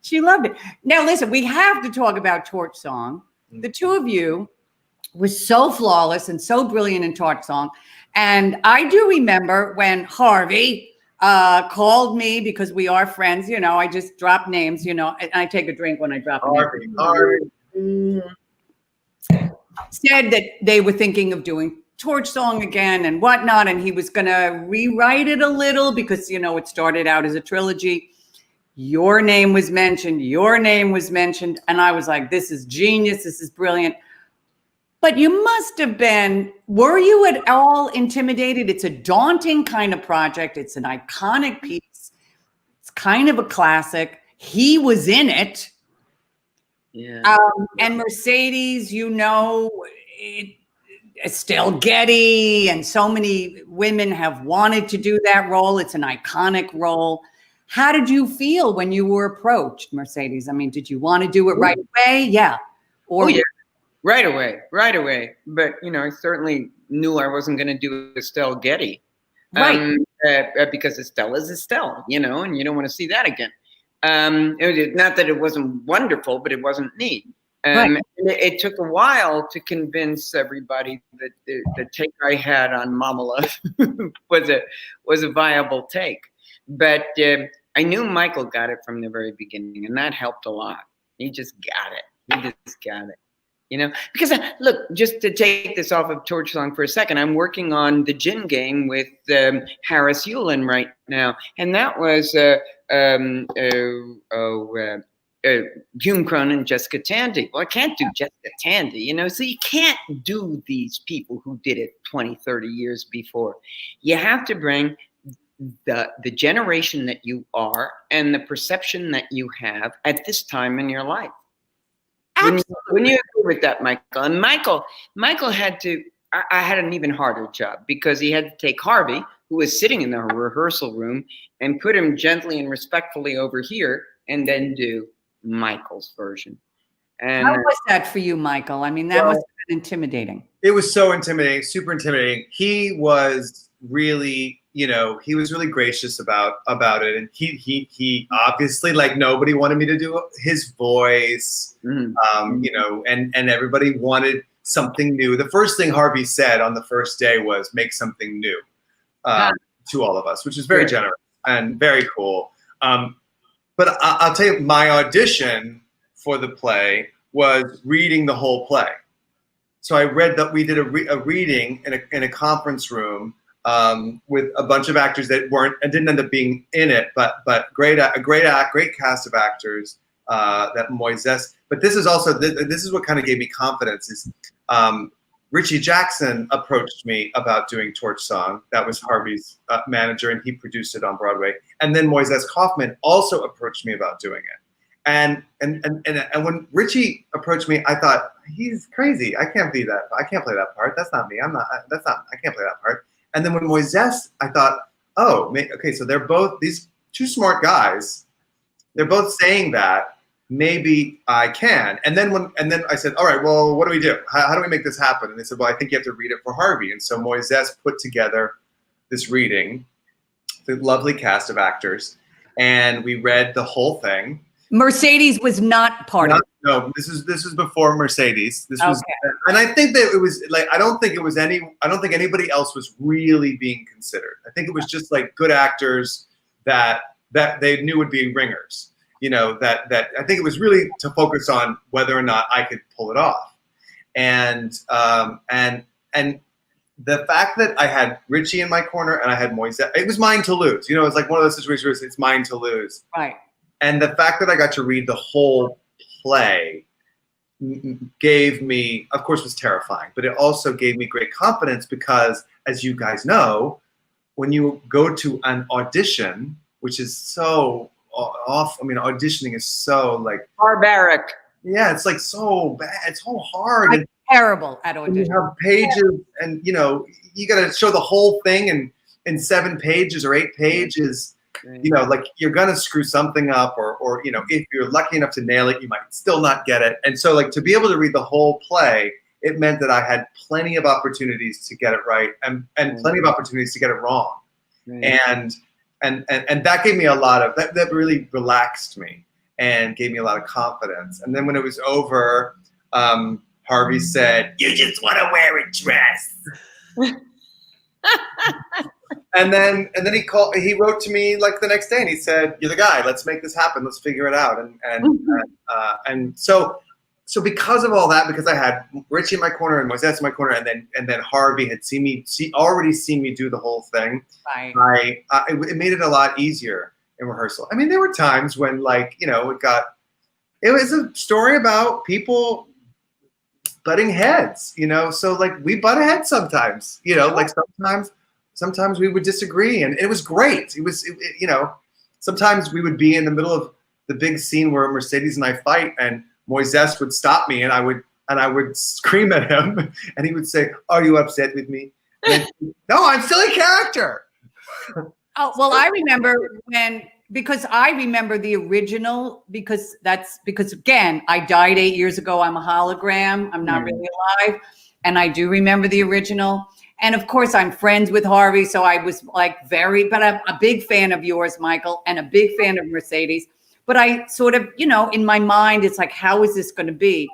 She loved it. Now listen, we have to talk about Torch Song. The two of you were so flawless and so brilliant in Torch Song. And I do remember when Harvey called me, because we are friends, you know, I just drop names, you know, and I take a drink when I drop names. Harvey. Said that they were thinking of doing Torch Song again and whatnot, and he was going to rewrite it a little because, you know, it started out as a trilogy. Your name was mentioned, and I was like, this is genius, this is brilliant. But you must have been, were you at all intimidated? It's a daunting kind of project. It's an iconic piece. It's kind of a classic. He was in it. Yeah. And Mercedes, you know, Estelle Getty, and so many women have wanted to do that role. It's an iconic role. How did you feel when you were approached, Mercedes? I mean, did you want to do it right away? Yeah. Or yeah. Right away. But, you know, I certainly knew I wasn't going to do Estelle Getty. Right. Because Estelle is Estelle, you know, and you don't want to see that again. Not that it wasn't wonderful, but it wasn't neat. Right. It took a while to convince everybody that the take I had on Mama Love was a viable take. But I knew Michael got it from the very beginning, and that helped a lot. He just got it. You know, because look, just to take this off of Torch Song for a second, I'm working on the Gin Game with Harris Yulin right now, and that was Hume Cron and Jessica Tandy. Well, I can't do Jessica Tandy, you know, so you can't do these people who did it 20, 30 years before. You have to bring the generation that you are and the perception that you have at this time in your life. When you agree with that, Michael? And Michael had to, I had an even harder job because he had to take Harvey, who was sitting in the rehearsal room, and put him gently and respectfully over here, and then do Michael's version. And how was that for you, Michael? I mean, that must have been intimidating. It was so intimidating, super intimidating. He was really, you know, he was really gracious about it, and he obviously, like, nobody wanted me to do his voice, you know, and everybody wanted something new. The first thing Harvey said on the first day was make something new to all of us, which is very generous and very cool. But I'll tell you, my audition for the play was reading the whole play. So I read that we did a reading in a conference room with a bunch of actors that weren't and didn't end up being in it, but great cast of actors that Moises. But this is also this is what kind of gave me confidence is Richie Jackson approached me about doing Torch Song. That was Harvey's manager, and he produced it on Broadway. And then Moises Kaufman also approached me about doing it. And when Richie approached me, I thought, he's crazy. I can't be that. I can't play that part. That's not me. I can't play that part. And then when Moises, I thought, oh, okay, so they're both these two smart guys. They're both saying that. Maybe I can. And then I said, all right, well, what do we do? How do we make this happen? And they said, well, I think you have to read it for Harvey. And so Moises put together this reading, the lovely cast of actors, and we read the whole thing. Mercedes was not part of it. No, this was before Mercedes. This was, and I think that it was like I don't think anybody else was really being considered. I think it was just like good actors that they knew would be ringers. You know, that I think it was really to focus on whether or not I could pull it off. And the fact that I had Richie in my corner and I had Moises, it was mine to lose. You know, it's like one of those situations where it's mine to lose. Right. And the fact that I got to read the whole play gave me, of course, was terrifying, but it also gave me great confidence because, as you guys know, when you go to an audition, which is so off, I mean, auditioning is so like barbaric. Yeah, it's like so bad. It's so hard. I'm terrible at auditioning. You have pages, and you know you got to show the whole thing in 7 pages or 8 pages. you know, like you're gonna screw something up, or you know, if you're lucky enough to nail it, you might still not get it. And so like to be able to read the whole play, it meant that I had plenty of opportunities to get it right and plenty of opportunities to get it wrong. And that gave me a lot of that really relaxed me and gave me a lot of confidence. And then when it was over, Harvey said, "You just want to wear a dress." and then he wrote to me like the next day and he said, "You're the guy, let's make this happen. Let's figure it out." And so because of all that, because I had Richie in my corner and Moises in my corner, and then Harvey had already seen me do the whole thing. Right. It made it a lot easier in rehearsal. I mean, there were times when, like, you know, it was a story about people butting heads, you know. So like we butt heads sometimes, you know, like sometimes we would disagree, and it was great. You know, sometimes we would be in the middle of the big scene where Mercedes and I fight, and Moises would stop me, and I would scream at him, and he would say, "Are you upset with me?" No, I'm still in character. Oh, well, I remember because I remember the original, because again, I died 8 years ago. I'm a hologram. I'm not really alive. And I do remember the original. And of course, I'm friends with Harvey. So I was like but I'm a big fan of yours, Michael, and a big fan of Mercedes. But I sort of, you know, in my mind, it's like, how is this going to be?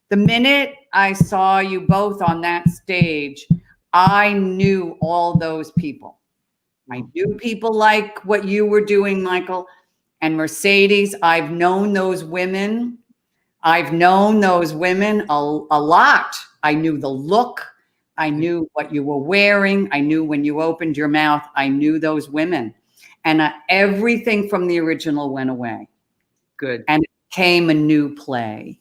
The minute I saw you both on that stage, I knew all those people. I knew people like what you were doing, Michael, and Mercedes. I've known those women. a lot. I knew the look. I knew what you were wearing. I knew when you opened your mouth. I knew those women. And everything from the original went away. Good. And it became a new play.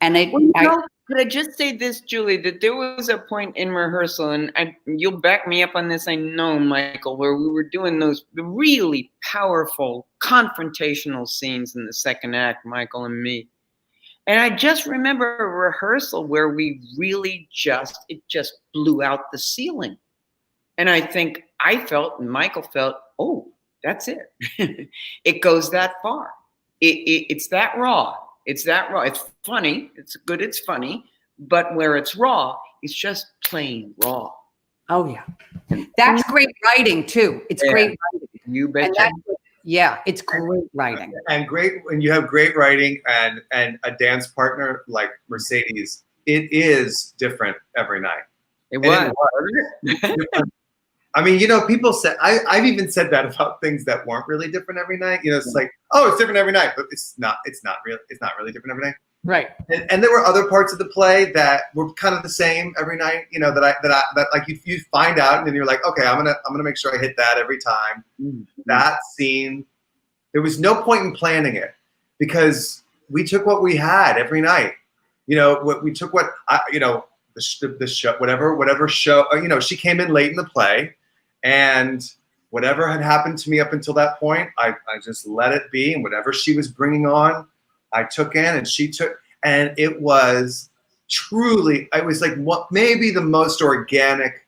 And could I just say this, Julie, that there was a point in rehearsal, and you'll back me up on this, I know, Michael, where we were doing those really powerful confrontational scenes in the second act, Michael and me. And I just remember a rehearsal where we really it just blew out the ceiling. And I think I felt, and Michael felt, oh, that's it. It goes that far. It's that raw. It's that raw. It's funny. It's good. It's funny. But where it's raw, it's just plain raw. Oh, yeah. That's great writing, too. It's great writing. You betcha. Yeah, it's great writing. And great when you have great writing and a dance partner like Mercedes, it is different every night. It was. I mean, you know, people say, I've even said that about things that weren't really different every night. You know, it's like, oh, it's different every night, but it's not really different every night. Right. And there were other parts of the play that were kind of the same every night, you know, that like you find out and then you're like, okay, I'm gonna make sure I hit that every time. Mm-hmm. That scene, there was no point in planning it because we took what we had every night. You know, we took the show, whatever show, you know, she came in late in the play. And whatever had happened to me up until that point, I just let it be. And whatever she was bringing on, I took in and she took. And it was truly, I was like, what maybe the most organic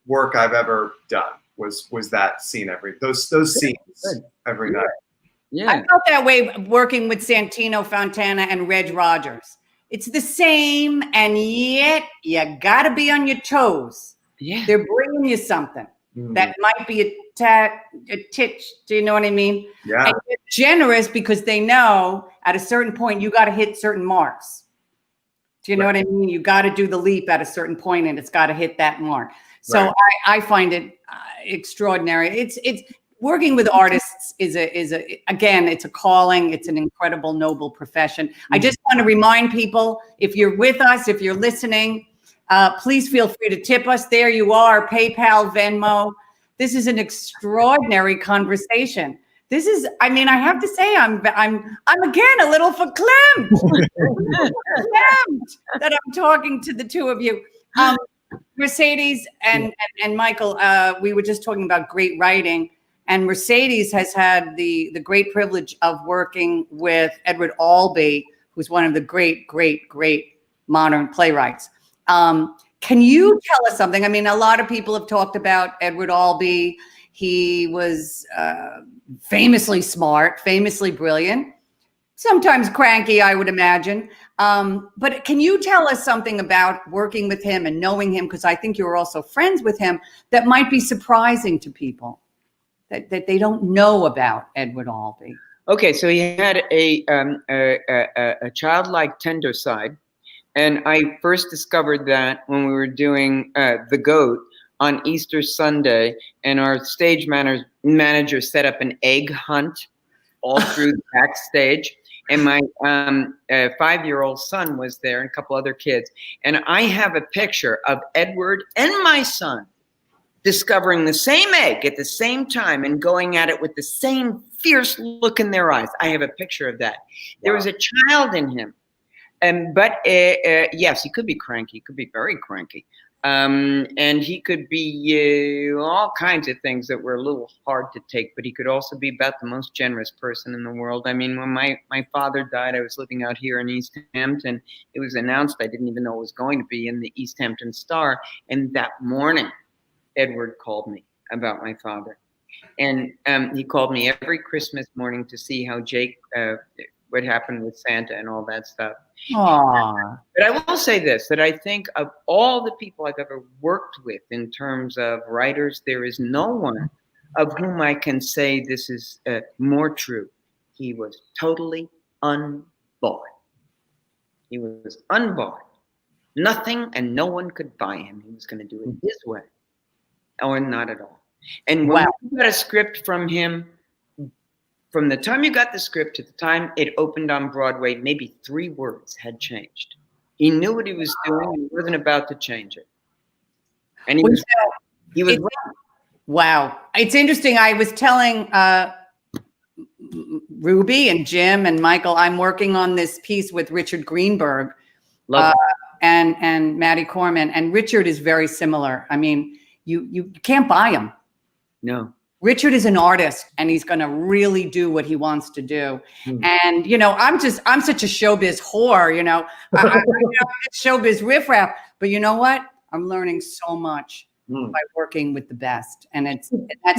work I've ever done was that scene those scenes every night. Yeah, I felt that way working with Santino Fontana and Reg Rogers. It's the same, and yet you got to be on your toes. Yeah, they're bringing you something. That might be a titch. Do you know what I mean? Yeah. And they're generous because they know at a certain point you got to hit certain marks. Do you know what I mean? You got to do the leap at a certain point, and it's got to hit that mark. So I find it extraordinary. It's working with artists is again, it's a calling. It's an incredible, noble profession. Mm-hmm. I just want to remind people, if you're with us, if you're listening. Please feel free to tip us. There you are, PayPal, Venmo. This is an extraordinary conversation. This is, I mean, I have to say, I'm again a little verklempt. That I'm talking to the two of you. Mercedes and Michael, we were just talking about great writing, and Mercedes has had the great privilege of working with Edward Albee, who's one of the great modern playwrights. Can you tell us something? I mean, a lot of people have talked about Edward Albee. He was famously smart, famously brilliant, sometimes cranky, I would imagine. But can you tell us something about working with him and knowing him? Because I think you were also friends with him that might be surprising to people that they don't know about Edward Albee. Okay, so he had a childlike tender side. And I first discovered that when we were doing The Goat on Easter Sunday, and our stage manager set up an egg hunt all through the backstage. And my 5-year-old son was there and a couple other kids. And I have a picture of Edward and my son discovering the same egg at the same time and going at it with the same fierce look in their eyes. I have a picture of that. Wow. There was a child in him. But yes, he could be cranky. He could be very cranky. And he could be all kinds of things that were a little hard to take, but he could also be about the most generous person in the world. I mean, when my father died, I was living out here in East Hampton. It was announced, I didn't even know it was going to be in the East Hampton Star. And that morning, Edward called me about my father. And he called me every Christmas morning to see how Jake, what happened with Santa and all that stuff. Aww. But I will say this, that I think of all the people I've ever worked with in terms of writers, there is no one of whom I can say this is more true. He was totally unbought. He was unbought. Nothing and no one could buy him. He was going to do it his way, or not at all. And when we got a script from him, from the time you got the script to the time it opened on Broadway, maybe 3 words had changed. He knew what he was doing. He wasn't about to change it. And he was wow. It's interesting. I was telling Ruby and Jim and Michael, I'm working on this piece with Richard Greenberg and Maddie Corman. And Richard is very similar. I mean, you can't buy him. No. Richard is an artist and he's going to really do what he wants to do. And, you know, I'm such a showbiz whore, you know, I'm showbiz riffraff, but you know what? I'm learning so much by working with the best. And that's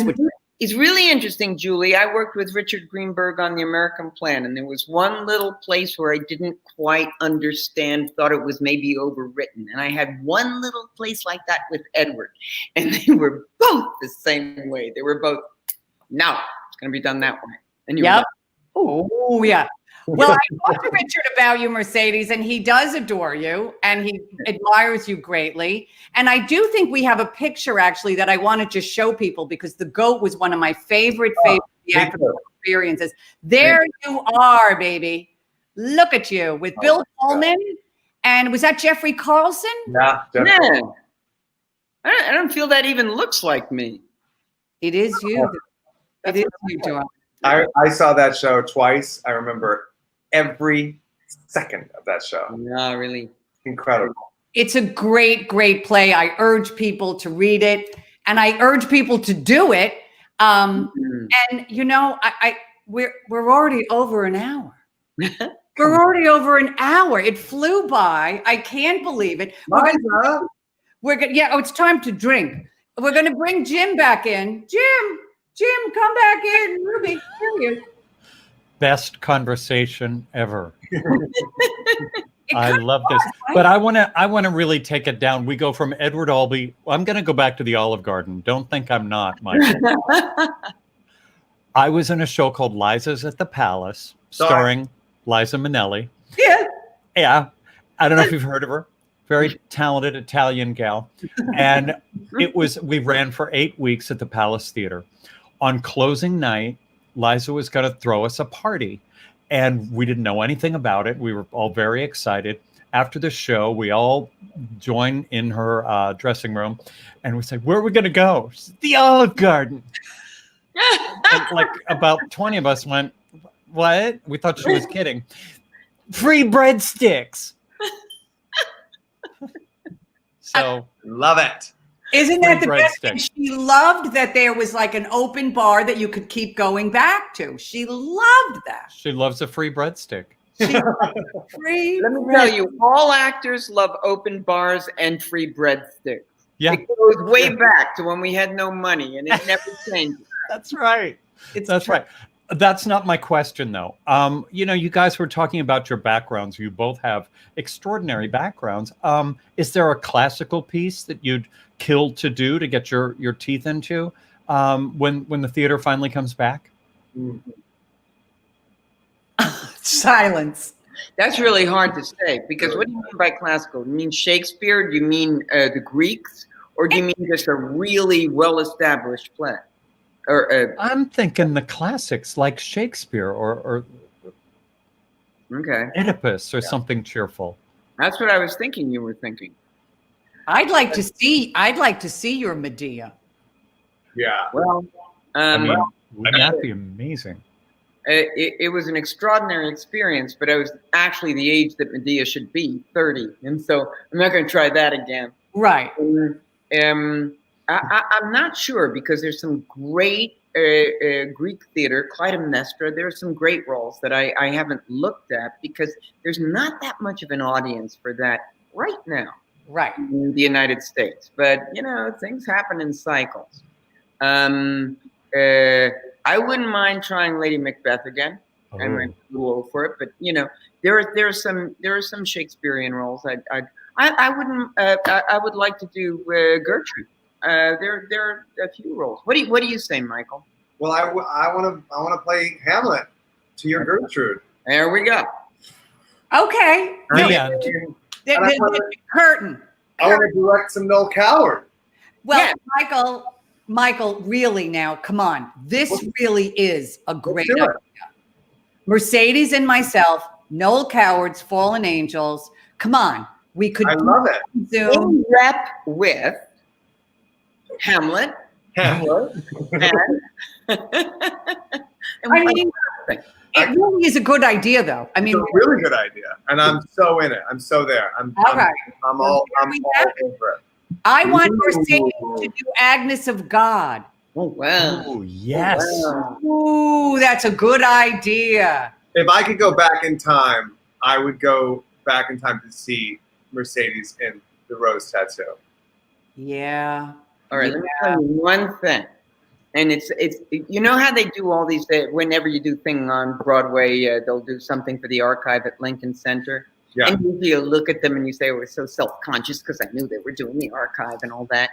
what it's really interesting, Julie. I worked with Richard Greenberg on The American Plan, and there was one little place where I didn't quite understand, thought it was maybe overwritten. And I had one little place like that with Edward, and they were both the same way. They were both, no, it's going to be done that way. And you Oh, yeah. Well, I talked to Richard about you, Mercedes, and he does adore you and he admires you greatly. And I do think we have a picture actually that I wanted to show people because The Goat was one of my favorite theatrical experiences. There you are, baby. Look at you with Bill Pullman. And was that Jeffrey Carlson? Yeah. Man, I don't feel that even looks like me. It is you. It is you, John. I saw that show twice. I remember every second of that show. Yeah, really. Incredible. It's a great, great play. I urge people to read it and I urge people to do it. And you know, we're already over an hour. We're already over an hour. It flew by. I can't believe it. We're gonna it's time to drink. We're gonna bring Jim back in. Jim, come back in. Ruby, here you. Best conversation ever. I love this, but I want to really take it down. We go from Edward Albee. I'm going to go back to the Olive Garden. Don't think I'm not, Michael. I was in a show called Liza's at the Palace, starring Liza Minnelli. Yeah. I don't know if you've heard of her. Very talented Italian gal. And we ran for 8 weeks at the Palace Theater. On closing night, Liza was going to throw us a party. And we didn't know anything about it. We were all very excited. After the show, we all joined in her dressing room. And we said, where are we going to go? She said, the Olive Garden. And like about 20 of us went, what? We thought she was kidding. Free breadsticks. So love it. Isn't that the best thing? She loved that there was like an open bar that you could keep going back to. She loved that. She loves a free breadstick. Let me tell you, all actors love open bars and free breadsticks. Yeah. It goes way back to when we had no money, and it never changes. That's right. That's true. right. That's not my question, though. You guys were talking about your backgrounds. You both have extraordinary backgrounds. Is there a classical piece that you'd kill to do to get your teeth into when the theater finally comes back? Silence. That's really hard to say, because what do you mean by classical? You mean Shakespeare? Do you mean the Greeks? Or do you mean just a really well-established play? Or I'm thinking the classics like Shakespeare or okay, Oedipus or something cheerful. that's what I was thinking you were thinking. I'd like to see your Medea. Yeah. Well, Wouldn't that be amazing? it was an extraordinary experience, but I was actually the age that Medea should be, 30. And so I'm not going to try that again. Right. I'm not sure, because there's some great Greek theater, Clytemnestra. There are some great roles that I haven't looked at, because there's not that much of an audience for that right now Right. in the United States. But, things happen in cycles. I wouldn't mind trying Lady Macbeth again. I might be a little old for it, but there are some Shakespearean roles. I would like to do Gertrude. There are a few roles. What do you say, Michael? Well, I want to play Hamlet to your Gertrude. There we go. Okay. Curtain. I want to direct some Noel Coward. Well, Yeah. Michael, really now, come on. This really is a great do it. idea. Mercedes and myself, Noel Coward's Fallen Angels. Come on. We could I love it. Zoom. In rep with Hamlet. Hamlet. And I mean, it really is a good idea, though. I mean, It's a really good idea, and I'm so in it. I'm so there. I'm right. I'm all we over it. I want Mercedes to do Agnes of God. oh wow. Oh, yes. Wow. Ooh, that's a good idea. If I could go back in time, I would go back in time to see Mercedes in the Rose Tattoo. Yeah. All right, let me tell you one thing. And it's how they do all these, whenever you do thing on Broadway, they'll do something for the archive at Lincoln Center. Yeah. And you look at them and you say, oh, we're so self-conscious because I knew they were doing the archive and all that.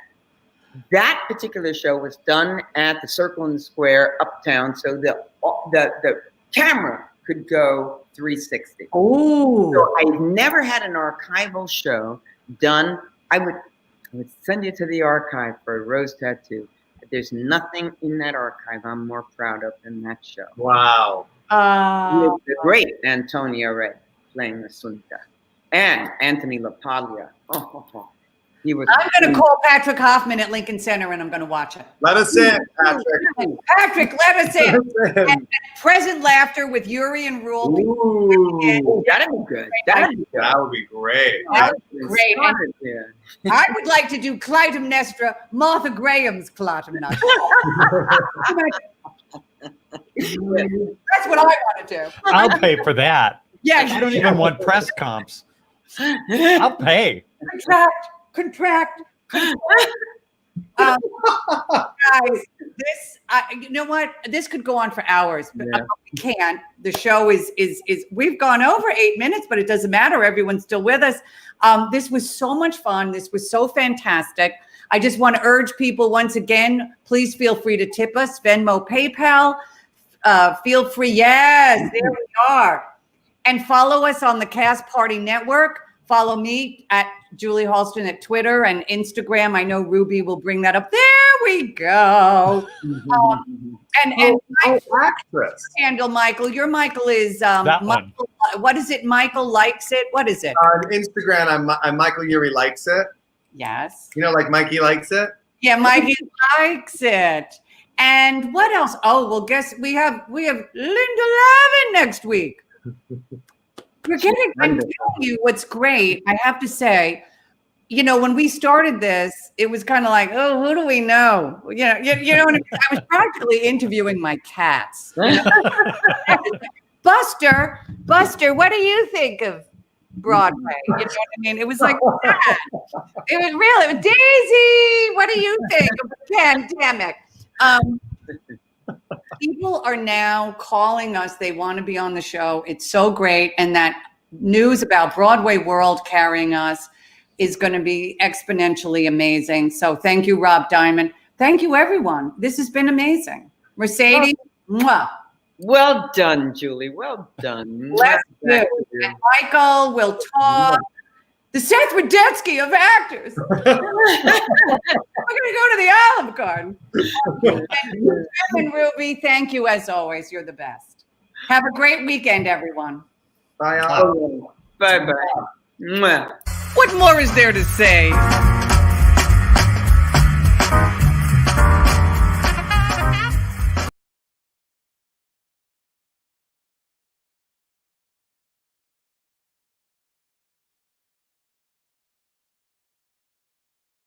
That particular show was done at the Circle in the Square uptown, so the camera could go 360. Oh. So I've never had an archival show done. I would send you to the archive for a Rose Tattoo. There's nothing in that archive I'm more proud of than that show. Wow. With the great Antonia Ray playing Assunta, and Anthony LaPaglia. He was. I'm going to call Patrick Hoffman at Lincoln Center, and I'm going to watch it. Let us in, Patrick. Patrick, let us in. And present laughter with Urie and Ruehl. Ooh, That'd be good. That'd be good. that would be great. That would be great. And Yeah. I would like to do Clytemnestra, Martha Graham's Clytemnestra. That's what I want to do. I'll pay for that. Yeah, I don't even want press comps. I'll pay. Contract. Guys, you know what? This could go on for hours, but we can't. The show is we've gone over 8 minutes, but it doesn't matter. Everyone's still with us. This was so much fun. This was so fantastic. I just want to urge people once again, please feel free to tip us, Venmo, PayPal. Feel free. Yes, there we are. And follow us on the Cast Party Network. Follow me at Julie Halston at Twitter and Instagram. I know Ruby will bring that up. There we go. And my actress. handle, Michael. Your Michael is Michael, what is it? Michael likes it. What is it? On Instagram, I'm Michael Urie likes it. Yes. You know, like Mikey likes it. Yeah, Mikey likes it. And what else? Oh, well, guess we have Linda Lavin next week. We're getting, I'm telling you what's great. I have to say, you know, when we started this, it was kind of like, oh, who do we know? You know what I mean? I was practically interviewing my cats. Buster, what do you think of Broadway. You know what I mean? It was like that. It was really, Daisy, what do you think of the pandemic? People are now calling us. They want to be on the show. It's so great. And that news about Broadway World carrying us is going to be exponentially amazing. So thank you, Rob Diamond. Thank you, everyone. This has been amazing. Mercedes, mwah. Well done, Julie. Well done. Let's do. And Michael will talk. The Seth Rudetsky of actors. We're going to go to the Olive Garden. And Ruby, thank you as always. You're the best. Have a great weekend, everyone. Bye. Bye-bye. Mwah. What more is there to say?